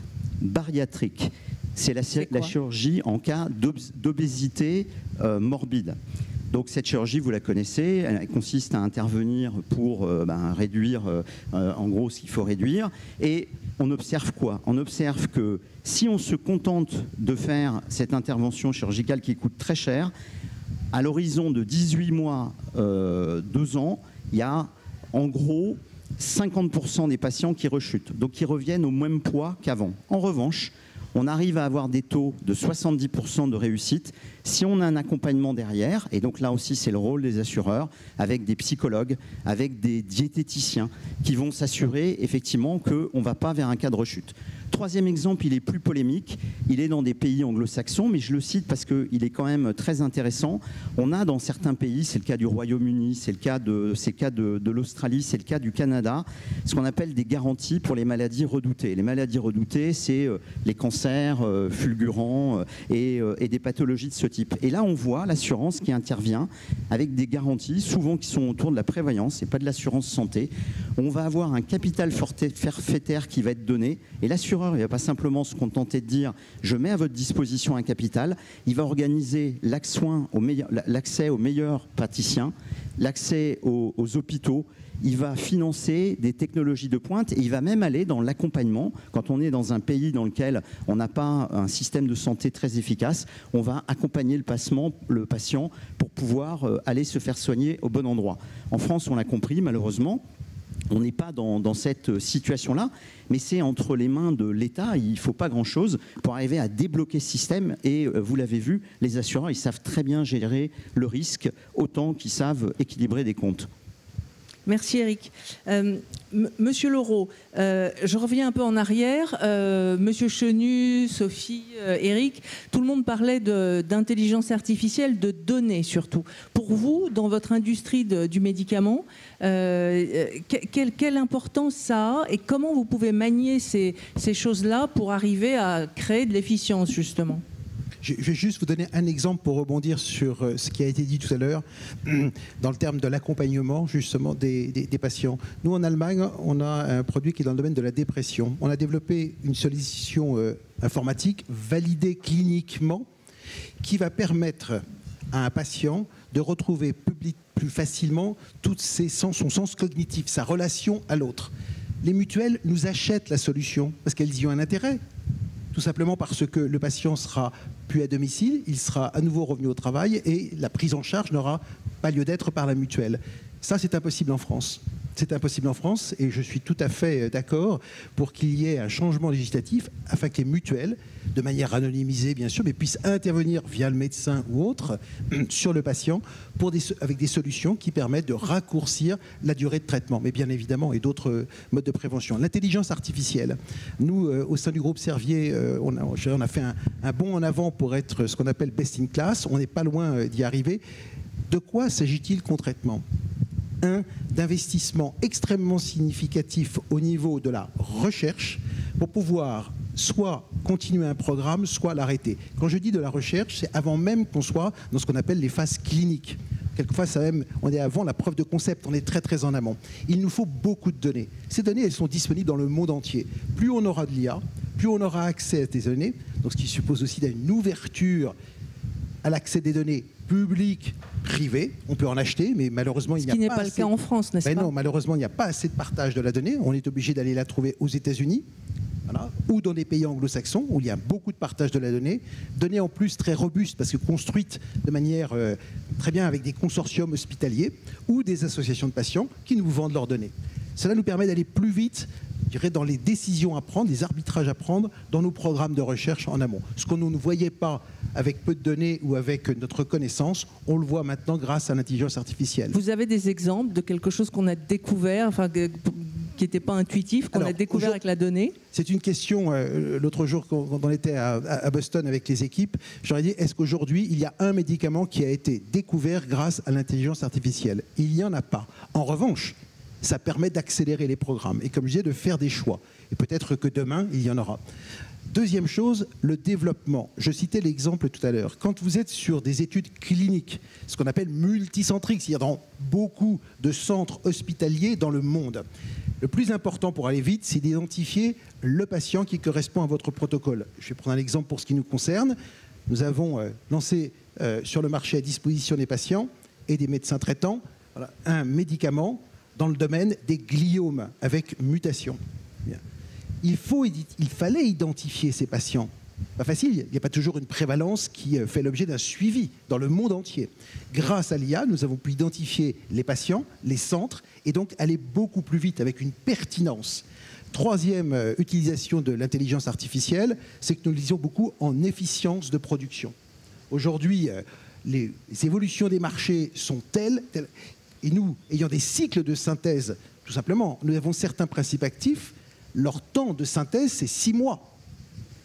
bariatrique. C'est la chirurgie en cas d'obésité morbide. Donc cette chirurgie, vous la connaissez, elle consiste à intervenir pour réduire en gros ce qu'il faut réduire. Et on observe quoi? On observe que si on se contente de faire cette intervention chirurgicale qui coûte très cher, à l'horizon de 18 mois, 2 ans, il y a en gros 50% des patients qui rechutent, donc qui reviennent au même poids qu'avant. En revanche, on arrive à avoir des taux de 70% de réussite si on a un accompagnement derrière, et donc là aussi c'est le rôle des assureurs, avec des psychologues, avec des diététiciens qui vont s'assurer effectivement qu'on ne va pas vers un cas de rechute. Troisième exemple, il est plus polémique, il est dans des pays anglo-saxons, mais je le cite parce qu'il est quand même très intéressant. On a dans certains pays, c'est le cas du Royaume-Uni, c'est le cas de l'Australie, c'est le cas du Canada, ce qu'on appelle des garanties pour les maladies redoutées. Les maladies redoutées, c'est les cancers fulgurants et des pathologies de ce type. Et là, on voit l'assurance qui intervient avec des garanties, souvent qui sont autour de la prévoyance et pas de l'assurance santé. On va avoir un capital forfaitaire qui va être donné, et l'assureur, il ne va pas simplement se contenter de dire « je mets à votre disposition un capital », il va organiser l'accès aux meilleurs praticiens, l'accès aux hôpitaux, il va financer des technologies de pointe, et il va même aller dans l'accompagnement. Quand on est dans un pays dans lequel on n'a pas un système de santé très efficace, on va accompagner le patient pour pouvoir aller se faire soigner au bon endroit. En France, on l'a compris, malheureusement, on n'est pas dans cette situation-là, mais c'est entre les mains de l'État. Il ne faut pas grand-chose pour arriver à débloquer ce système. Et vous l'avez vu, les assureurs, ils savent très bien gérer le risque, autant qu'ils savent équilibrer des comptes. Merci Eric. Monsieur Leroux, je reviens un peu en arrière. Monsieur Chenu, Sophie, Eric, tout le monde parlait d'intelligence artificielle, de données surtout. Pour vous, dans votre industrie du médicament, quelle importance ça a et comment vous pouvez manier ces choses-là pour arriver à créer de l'efficience justement ? Je vais juste vous donner un exemple pour rebondir sur ce qui a été dit tout à l'heure dans le terme de l'accompagnement justement des patients. Nous en Allemagne, on a un produit qui est dans le domaine de la dépression. On a développé une solution informatique validée cliniquement qui va permettre à un patient de retrouver plus facilement son sens cognitif, sa relation à l'autre. Les mutuelles nous achètent la solution parce qu'elles y ont un intérêt. Tout simplement parce que le patient sera plus à domicile, il sera à nouveau revenu au travail et la prise en charge n'aura pas lieu d'être par la mutuelle. Ça, c'est impossible en France. C'est impossible en France et je suis tout à fait d'accord pour qu'il y ait un changement législatif afin que les mutuelles, de manière anonymisée bien sûr, mais puissent intervenir via le médecin ou autre sur le patient avec des solutions qui permettent de raccourcir la durée de traitement, mais bien évidemment et d'autres modes de prévention. L'intelligence artificielle. Nous, au sein du groupe Servier, on a fait un bond en avant pour être ce qu'on appelle best in class. On n'est pas loin d'y arriver. De quoi s'agit-il concrètement ? D'investissement extrêmement significatif au niveau de la recherche pour pouvoir soit continuer un programme, soit l'arrêter. Quand je dis de la recherche, c'est avant même qu'on soit dans ce qu'on appelle les phases cliniques. Quelquefois, on est avant la preuve de concept, on est très très en amont. Il nous faut beaucoup de données. Ces données, elles sont disponibles dans le monde entier. Plus on aura de l'IA, plus on aura accès à ces données, donc ce qui suppose aussi une ouverture à l'accès des données publiques, privées. On peut en acheter, mais malheureusement, il n'y a pas Ce qui n'est pas le cas en France, n'est-ce pas ? Non, malheureusement, il n'y a pas assez de partage de la donnée. On est obligé d'aller la trouver aux États-Unis, voilà, ou dans des pays anglo-saxons où il y a beaucoup de partage de la donnée. Données en plus très robustes parce que construites de manière très bien avec des consortiums hospitaliers ou des associations de patients qui nous vendent leurs données. Cela nous permet d'aller plus vite, je dirais, dans les décisions à prendre, les arbitrages à prendre dans nos programmes de recherche en amont. Ce qu'on ne voyait pas avec peu de données ou avec notre connaissance, on le voit maintenant grâce à l'intelligence artificielle. Vous avez des exemples de quelque chose qu'on a découvert, enfin, qui n'était pas intuitif, qu'on a découvert avec la donnée ? C'est une question, l'autre jour quand on était à Boston avec les équipes, j'aurais dit, est-ce qu'aujourd'hui il y a un médicament qui a été découvert grâce à l'intelligence artificielle ? Il n'y en a pas. En revanche, ça permet d'accélérer les programmes et, comme je disais, de faire des choix. Et peut-être que demain, il y en aura. Deuxième chose, le développement. Je citais l'exemple tout à l'heure. Quand vous êtes sur des études cliniques, ce qu'on appelle multicentriques, c'est-à-dire dans beaucoup de centres hospitaliers dans le monde, le plus important pour aller vite, c'est d'identifier le patient qui correspond à votre protocole. Je vais prendre un exemple pour ce qui nous concerne. Nous avons lancé sur le marché à disposition des patients et des médecins traitants un médicament dans le domaine des gliomes avec mutation. Bien. Il fallait identifier ces patients. Pas facile, il n'y a pas toujours une prévalence qui fait l'objet d'un suivi dans le monde entier. Grâce à l'IA, nous avons pu identifier les patients, les centres, et donc aller beaucoup plus vite avec une pertinence. Troisième utilisation de l'intelligence artificielle, c'est que nous le disons beaucoup en efficience de production. Aujourd'hui, les évolutions des marchés sont telles, et nous, ayant des cycles de synthèse, tout simplement, nous avons certains principes actifs, leur temps de synthèse, c'est 6 mois.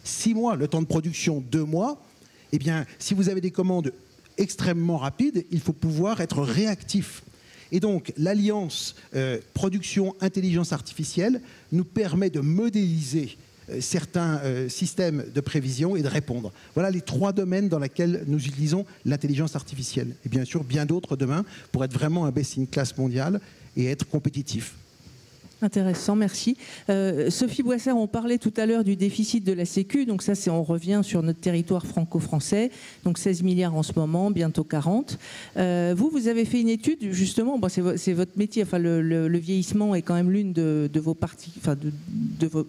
6 mois, le temps de production, 2 mois. Eh bien, si vous avez des commandes extrêmement rapides, il faut pouvoir être réactif. Et donc, l'alliance production-intelligence artificielle nous permet de modéliser certains systèmes de prévision et de répondre. Voilà les 3 domaines dans lesquels nous utilisons l'intelligence artificielle. Et bien sûr, bien d'autres demain pour être vraiment un best in class mondial et être compétitif. Intéressant, merci. Sophie Boisser, on parlait tout à l'heure du déficit de la Sécu, donc ça, on revient sur notre territoire franco-français, donc 16 milliards en ce moment, bientôt 40. Vous avez fait une étude, justement, bon, c'est votre métier, enfin, le vieillissement est quand même l'une de vos parties, enfin,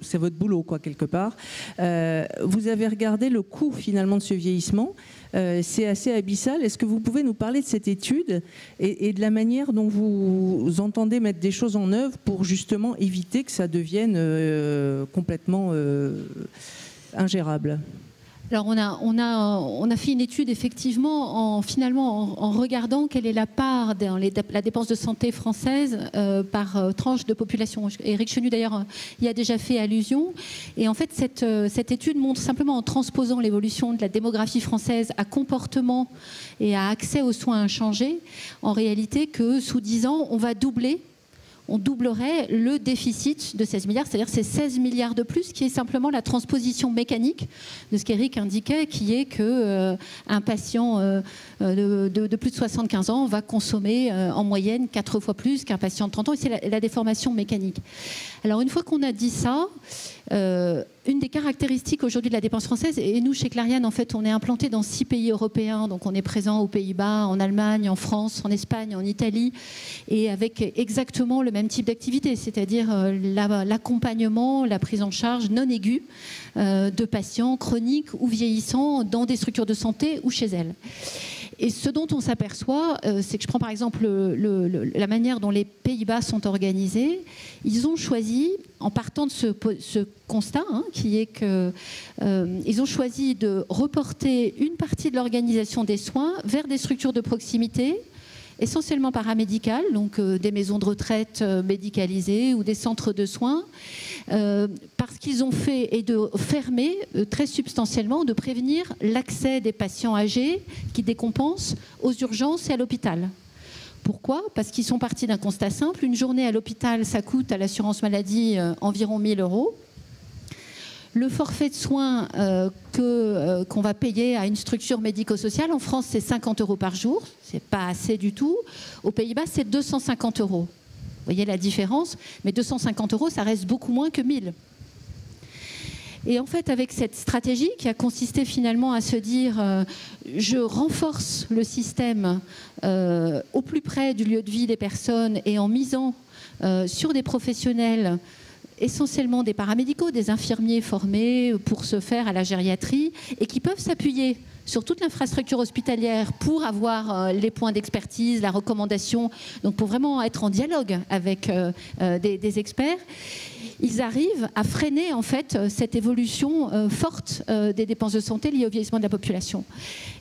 c'est votre boulot, quoi, quelque part. Vous avez regardé le coût, finalement, de ce vieillissement. C'est assez abyssal. Est-ce que vous pouvez nous parler de cette étude et de la manière dont vous entendez mettre des choses en œuvre pour justement éviter que ça devienne complètement ingérable ? Alors on a fait une étude effectivement en regardant quelle est la part dans la dépense de santé française par tranche de population. Éric Chenu d'ailleurs y a déjà fait allusion. Et en fait cette étude montre simplement en transposant l'évolution de la démographie française à comportement et à accès aux soins inchangés, en réalité que sous 10 ans on doublerait le déficit de 16 milliards, c'est-à-dire c'est 16 milliards de plus, qui est simplement la transposition mécanique de ce qu'Éric indiquait, qui est qu'un patient de plus de 75 ans va consommer en moyenne 4 fois plus qu'un patient de 30 ans, et c'est la déformation mécanique. Alors une fois qu'on a dit ça, Une des caractéristiques aujourd'hui de la dépense française, et nous chez Clariane en fait on est implanté dans 6 pays européens, donc on est présent aux Pays-Bas, en Allemagne, en France, en Espagne, en Italie, et avec exactement le même type d'activité, c'est-à-dire l'accompagnement, la prise en charge non aiguë de patients chroniques ou vieillissants dans des structures de santé ou chez elles. Et ce dont on s'aperçoit, c'est que je prends par exemple la manière dont les Pays-Bas sont organisés. Ils ont choisi, en partant de ce constat, qui est qu'ils ont choisi de reporter une partie de l'organisation des soins vers des structures de proximité, essentiellement paramédicales, donc des maisons de retraite médicalisées ou des centres de soins, parce qu'ils ont fait et de fermer très substantiellement, de prévenir l'accès des patients âgés qui décompensent aux urgences et à l'hôpital. Pourquoi ? Parce qu'ils sont partis d'un constat simple. Une journée à l'hôpital, ça coûte à l'assurance maladie environ 1 000 €. Le forfait de soins qu'on va payer à une structure médico-sociale, en France, c'est 50 € par jour. Ce n'est pas assez du tout. Aux Pays-Bas, c'est 250 €. Vous voyez la différence ? Mais 250 €, ça reste beaucoup moins que 1 000 €. Et en fait, avec cette stratégie qui a consisté finalement à se dire je renforce le système au plus près du lieu de vie des personnes et en misant sur des professionnels, essentiellement des paramédicaux, des infirmiers formés pour se faire à la gériatrie et qui peuvent s'appuyer sur toute l'infrastructure hospitalière pour avoir les points d'expertise, la recommandation, donc pour vraiment être en dialogue avec des experts. Ils arrivent à freiner en fait cette évolution forte des dépenses de santé liées au vieillissement de la population.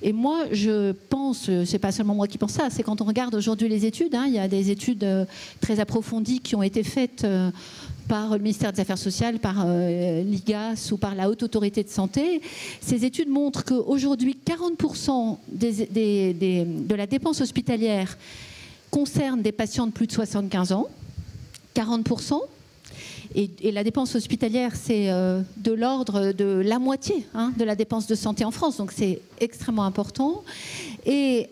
Et moi, je pense, c'est pas seulement moi qui pense ça, c'est quand on regarde aujourd'hui les études, il y a des études très approfondies qui ont été faites par le ministère des Affaires sociales, par l'IGAS ou par la Haute Autorité de Santé. Ces études montrent qu'aujourd'hui, 40% de la dépense hospitalière concerne des patients de plus de 75 ans. 40%. Et la dépense hospitalière, c'est de l'ordre de la moitié de la dépense de santé en France. Donc c'est extrêmement important. Et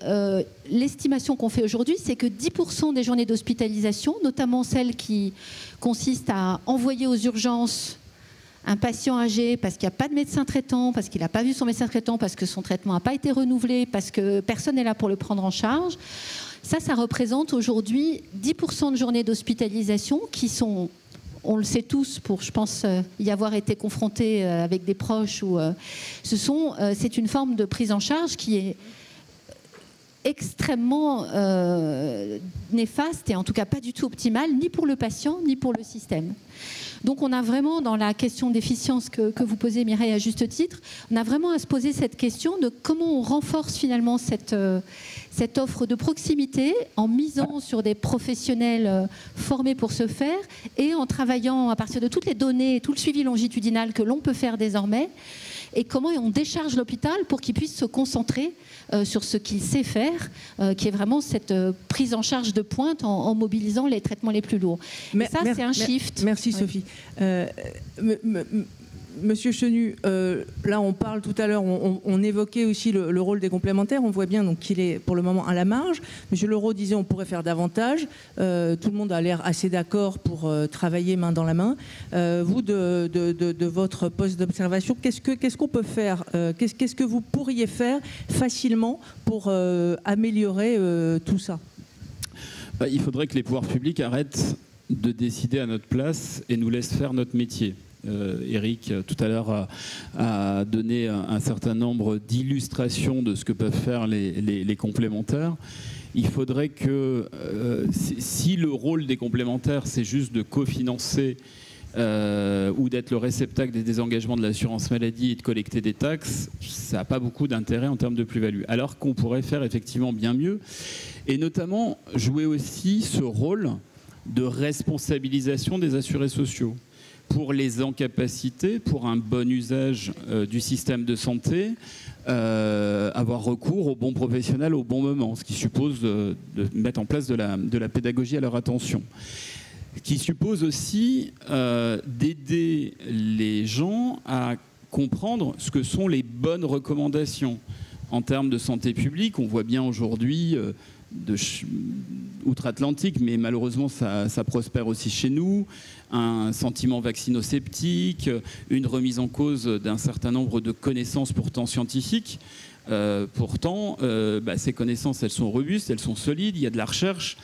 l'estimation qu'on fait aujourd'hui, c'est que 10% des journées d'hospitalisation, notamment celles qui consistent à envoyer aux urgences un patient âgé parce qu'il n'y a pas de médecin traitant, parce qu'il n'a pas vu son médecin traitant, parce que son traitement n'a pas été renouvelé, parce que personne n'est là pour le prendre en charge, ça représente aujourd'hui 10% de journées d'hospitalisation qui sont... On le sait tous, pour, je pense, y avoir été confronté avec des proches. C'est une forme de prise en charge qui est extrêmement néfaste et en tout cas pas du tout optimale, ni pour le patient, ni pour le système. Donc on a vraiment, dans la question d'efficience que vous posez, Mireille, à juste titre, on a vraiment à se poser cette question de comment on renforce finalement cette offre de proximité en misant sur des professionnels formés pour ce faire et en travaillant à partir de toutes les données et tout le suivi longitudinal que l'on peut faire désormais, et comment on décharge l'hôpital pour qu'il puisse se concentrer sur ce qu'il sait faire, qui est vraiment cette prise en charge de pointe en mobilisant les traitements les plus lourds. Mais ça, c'est un shift. Merci Sophie. Monsieur Chenu, là on parle tout à l'heure, on évoquait aussi le rôle des complémentaires, on voit bien donc qu'il est pour le moment à la marge. Monsieur Leroux disait on pourrait faire davantage, tout le monde a l'air assez d'accord pour travailler main dans la main. Vous, de votre poste d'observation, qu'est-ce qu'on peut faire, qu'est-ce que vous pourriez faire facilement pour améliorer tout ça ? Il faudrait que les pouvoirs publics arrêtent de décider à notre place et nous laissent faire notre métier. Eric, tout à l'heure, a donné un certain nombre d'illustrations de ce que peuvent faire les complémentaires. Il faudrait que, si le rôle des complémentaires, c'est juste de cofinancer ou d'être le réceptacle des désengagements de l'assurance maladie et de collecter des taxes, ça n'a pas beaucoup d'intérêt en termes de plus-value. Alors qu'on pourrait faire effectivement bien mieux, et notamment jouer aussi ce rôle de responsabilisation des assurés sociaux pour les incapacités, pour un bon usage du système de santé, avoir recours aux bons professionnels au bon moment, ce qui suppose de mettre en place de la pédagogie à leur attention. Ce qui suppose aussi d'aider les gens à comprendre ce que sont les bonnes recommandations. En termes de santé publique, on voit bien aujourd'hui outre-Atlantique, mais malheureusement ça prospère aussi chez nous, un sentiment vaccino-sceptique, une remise en cause d'un certain nombre de connaissances pourtant scientifiques. Pourtant, ces connaissances, elles sont robustes, elles sont solides, il y a de la recherche,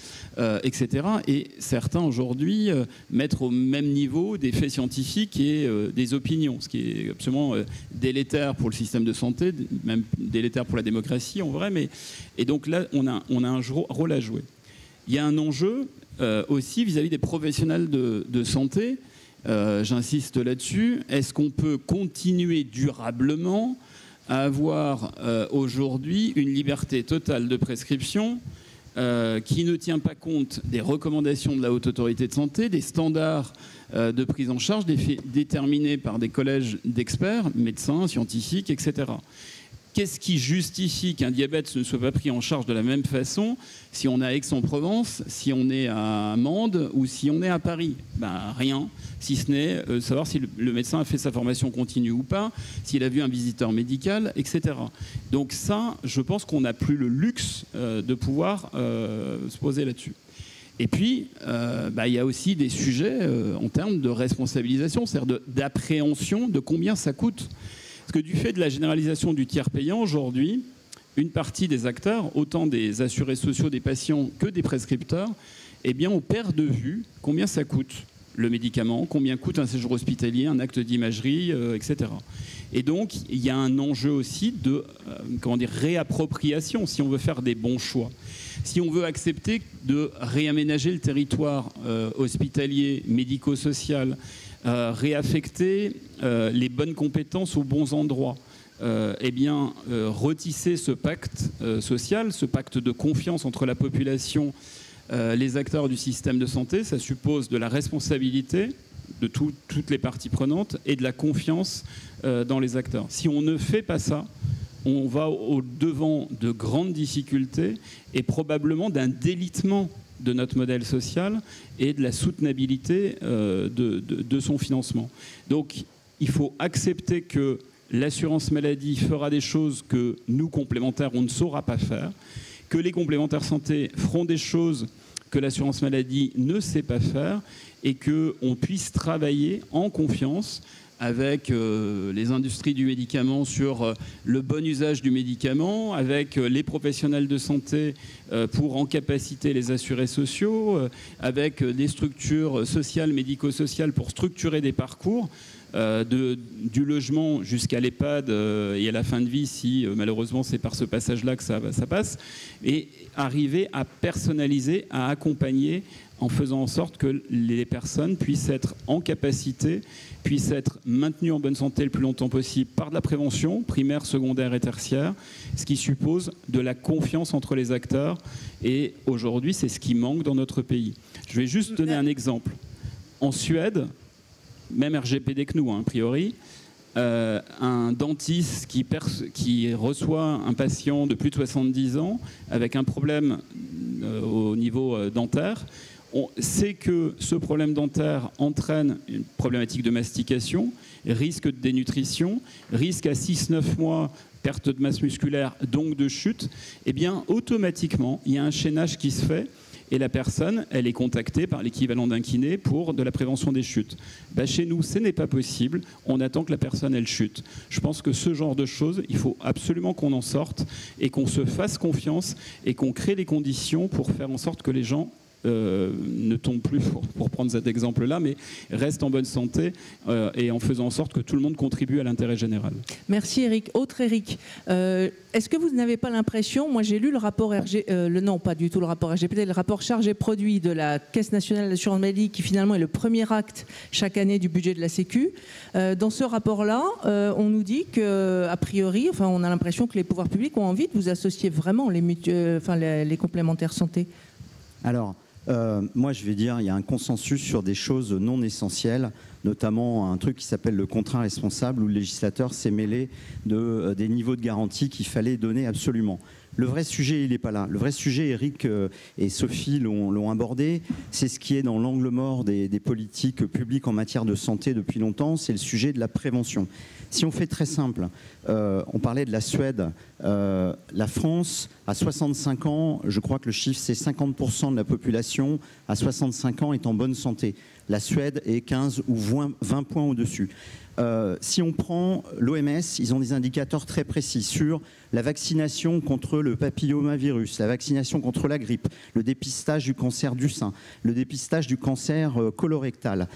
etc. Et certains, aujourd'hui, mettent au même niveau des faits scientifiques et des opinions, ce qui est absolument délétère pour le système de santé, même délétère pour la démocratie, en vrai. Et donc là, on a un rôle à jouer. Il y a un enjeu aussi vis-à-vis des professionnels de santé. J'insiste là-dessus. Est-ce qu'on peut continuer durablement à avoir aujourd'hui une liberté totale de prescription qui ne tient pas compte des recommandations de la Haute Autorité de Santé, des standards de prise en charge déterminés par des collèges d'experts, médecins, scientifiques, etc. Qu'est-ce qui justifie qu'un diabète ne soit pas pris en charge de la même façon si on est à Aix-en-Provence, si on est à Mende ou si on est à Paris? Rien, si ce n'est savoir si le médecin a fait sa formation continue ou pas, s'il a vu un visiteur médical, etc. Donc ça, je pense qu'on n'a plus le luxe de pouvoir se poser là-dessus. Et puis, il y a aussi des sujets en termes de responsabilisation, c'est-à-dire d'appréhension de combien ça coûte. Parce que du fait de la généralisation du tiers payant aujourd'hui, une partie des acteurs, autant des assurés sociaux, des patients que des prescripteurs, on perd de vue combien ça coûte le médicament, combien coûte un séjour hospitalier, un acte d'imagerie, etc. Et donc, il y a un enjeu aussi de réappropriation, si on veut faire des bons choix. Si on veut accepter de réaménager le territoire hospitalier, médico-social, réaffecter les bonnes compétences aux bons endroits, retisser ce pacte social, ce pacte de confiance entre la population, les acteurs du système de santé, ça suppose de la responsabilité de toutes les parties prenantes et de la confiance dans les acteurs. Si on ne fait pas ça, on va au-devant de grandes difficultés et probablement d'un délitement de notre modèle social et de la soutenabilité de son financement. Donc, il faut accepter que l'assurance maladie fera des choses que nous, complémentaires, on ne saura pas faire, que les complémentaires santé feront des choses que l'assurance maladie ne sait pas faire et qu'on puisse travailler en confiance avec les industries du médicament sur le bon usage du médicament, avec les professionnels de santé pour en capaciter les assurés sociaux, avec des structures sociales, médico-sociales pour structurer des parcours, du logement jusqu'à l'EHPAD et à la fin de vie, si malheureusement c'est par ce passage-là que ça passe, et arriver à personnaliser, à accompagner en faisant en sorte que les personnes puissent être en capacité, puissent être maintenues en bonne santé le plus longtemps possible par de la prévention, primaire, secondaire et tertiaire, ce qui suppose de la confiance entre les acteurs. Et aujourd'hui, c'est ce qui manque dans notre pays. Je vais juste donner un exemple. En Suède, même RGPD que nous, a priori, un dentiste qui reçoit un patient de plus de 70 ans avec un problème au niveau dentaire, on sait que ce problème dentaire entraîne une problématique de mastication, risque de dénutrition, risque à 6-9 mois, perte de masse musculaire, donc de chute. Eh bien, automatiquement, il y a un chaînage qui se fait et la personne, elle est contactée par l'équivalent d'un kiné pour de la prévention des chutes. Chez nous, ce n'est pas possible. On attend que la personne, elle chute. Je pense que ce genre de choses, il faut absolument qu'on en sorte et qu'on se fasse confiance et qu'on crée les conditions pour faire en sorte que les gens ne tombent plus, pour prendre cet exemple-là, mais restent en bonne santé et en faisant en sorte que tout le monde contribue à l'intérêt général. Merci Eric. Autre Eric, est-ce que vous n'avez pas l'impression, moi j'ai lu le rapport non pas du tout le rapport RGPD, le rapport charges et produits de la Caisse nationale d'assurance maladie qui finalement est le premier acte chaque année du budget de la Sécu. Dans ce rapport-là, on nous dit qu'a priori, on a l'impression que les pouvoirs publics ont envie de vous associer vraiment les complémentaires santé. Alors, moi, je vais dire, il y a un consensus sur des choses non essentielles, notamment un truc qui s'appelle le contrat responsable, où le législateur s'est mêlé des niveaux de garantie qu'il fallait donner absolument. Le vrai sujet, il n'est pas là. Le vrai sujet, Eric et Sophie l'ont abordé, c'est ce qui est dans l'angle mort des politiques publiques en matière de santé depuis longtemps, c'est le sujet de la prévention. Si on fait très simple, on parlait de la Suède, la France, à 65 ans, je crois que le chiffre c'est 50% de la population à 65 ans est en bonne santé. La Suède est 15 ou 20 points au-dessus. Si on prend l'OMS, ils ont des indicateurs très précis sur la vaccination contre le papillomavirus, la vaccination contre la grippe, le dépistage du cancer du sein, le dépistage du cancer colorectal.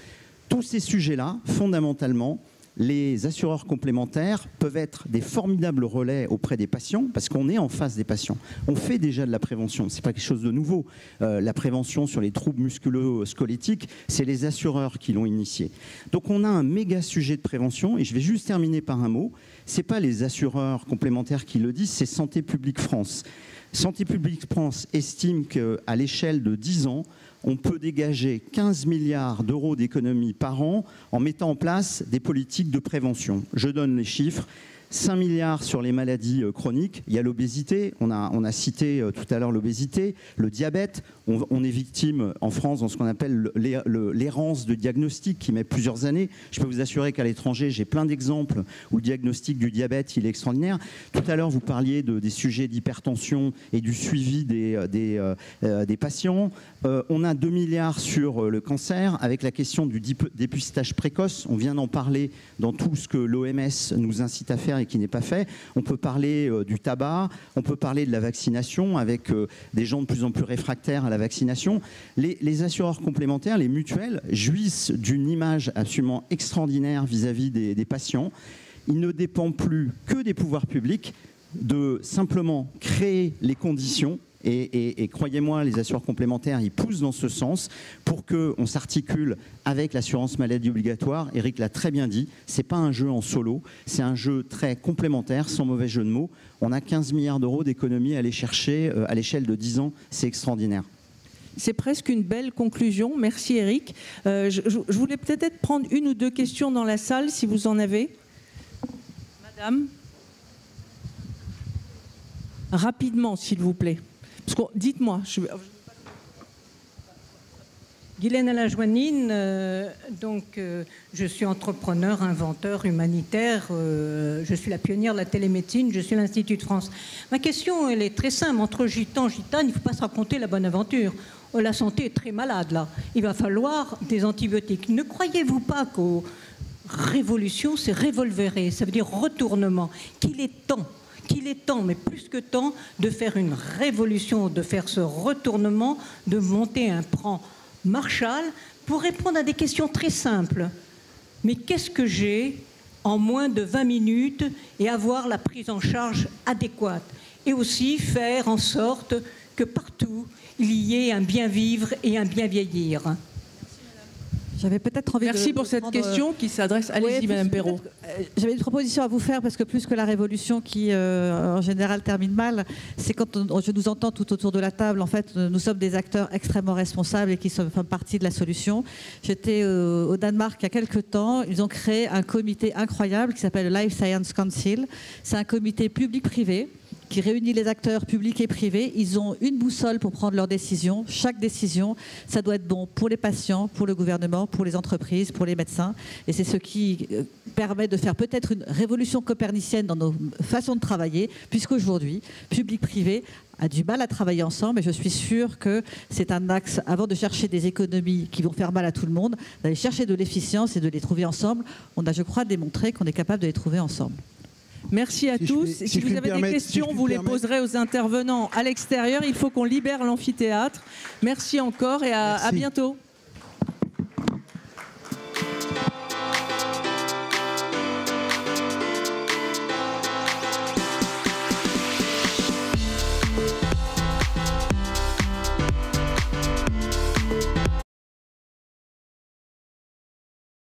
Tous ces sujets-là, fondamentalement, les assureurs complémentaires peuvent être des formidables relais auprès des patients parce qu'on est en face des patients. On fait déjà de la prévention, ce n'est pas quelque chose de nouveau. La prévention sur les troubles musculo-squelettiques, c'est les assureurs qui l'ont initié. Donc on a un méga sujet de prévention et je vais juste terminer par un mot. Ce n'est pas les assureurs complémentaires qui le disent, c'est Santé publique France. Santé publique France estime qu'à l'échelle de 10 ans, on peut dégager 15 milliards d'euros d'économies par an en mettant en place des politiques de prévention. Je donne les chiffres. 5 milliards sur les maladies chroniques. Il y a l'obésité, on a cité tout à l'heure l'obésité, le diabète. On est victime en France dans ce qu'on appelle l'errance de diagnostic qui met plusieurs années. Je peux vous assurer qu'à l'étranger, j'ai plein d'exemples où le diagnostic du diabète, il est extraordinaire. Tout à l'heure, vous parliez des sujets d'hypertension et du suivi des patients. On a 2 milliards sur le cancer avec la question du dépistage précoce. On vient d'en parler dans tout ce que l'OMS nous incite à faire et qui n'est pas fait. On peut parler du tabac, on peut parler de la vaccination avec des gens de plus en plus réfractaires à la vaccination. Les assureurs complémentaires, les mutuelles, jouissent d'une image absolument extraordinaire vis-à-vis des patients. Il ne dépend plus que des pouvoirs publics de simplement créer les conditions. Et croyez-moi, les assureurs complémentaires, ils poussent dans ce sens pour qu'on s'articule avec l'assurance maladie obligatoire. Eric l'a très bien dit, ce n'est pas un jeu en solo, c'est un jeu très complémentaire, sans mauvais jeu de mots. On a 15 milliards d'euros d'économies à aller chercher à l'échelle de 10 ans, c'est extraordinaire. C'est presque une belle conclusion. Merci Eric. Je voulais peut-être prendre une ou deux questions dans la salle, si vous en avez. Madame. Rapidement, s'il vous plaît. Dites-moi. Guylaine Alain-Joanine, je suis entrepreneur, inventeur, humanitaire, je suis la pionnière de la télémédecine, je suis l'Institut de France. Ma question, elle est très simple, entre gitans, gitanes, il ne faut pas se raconter la bonne aventure. La santé est très malade là, il va falloir des antibiotiques. Ne croyez-vous pas qu'aux révolutions, c'est revolverer, ça veut dire retournement, qu'il est temps, mais plus que temps, de faire une révolution, de faire ce retournement, de monter un plan Marshall pour répondre à des questions très simples. Mais qu'est-ce que j'ai en moins de 20 minutes et avoir la prise en charge adéquate? Et aussi faire en sorte que partout, il y ait un bien vivre et un bien vieillir. J'avais peut-être envie Merci pour cette question qui s'adresse. Allez-y, Madame Perrault. J'avais une proposition à vous faire parce que plus que la révolution qui, en général, termine mal, c'est quand je nous entends tout autour de la table. En fait, nous sommes des acteurs extrêmement responsables et qui font partie de la solution. J'étais au Danemark il y a quelques temps. Ils ont créé un comité incroyable qui s'appelle le Life Science Council. C'est un comité public-privé qui réunit les acteurs publics et privés. Ils ont une boussole pour prendre leurs décisions. Chaque décision, ça doit être bon pour les patients, pour le gouvernement, pour les entreprises, pour les médecins. Et c'est ce qui permet de faire peut-être une révolution copernicienne dans nos façons de travailler, puisqu'aujourd'hui, public-privé a du mal à travailler ensemble. Et je suis sûre que c'est un axe, avant de chercher des économies qui vont faire mal à tout le monde, d'aller chercher de l'efficience et de les trouver ensemble. On a, je crois, démontré qu'on est capable de les trouver ensemble. Merci à tous. Si vous avez des questions, vous les poserez aux intervenants à l'extérieur. Il faut qu'on libère l'amphithéâtre. Merci encore et à bientôt.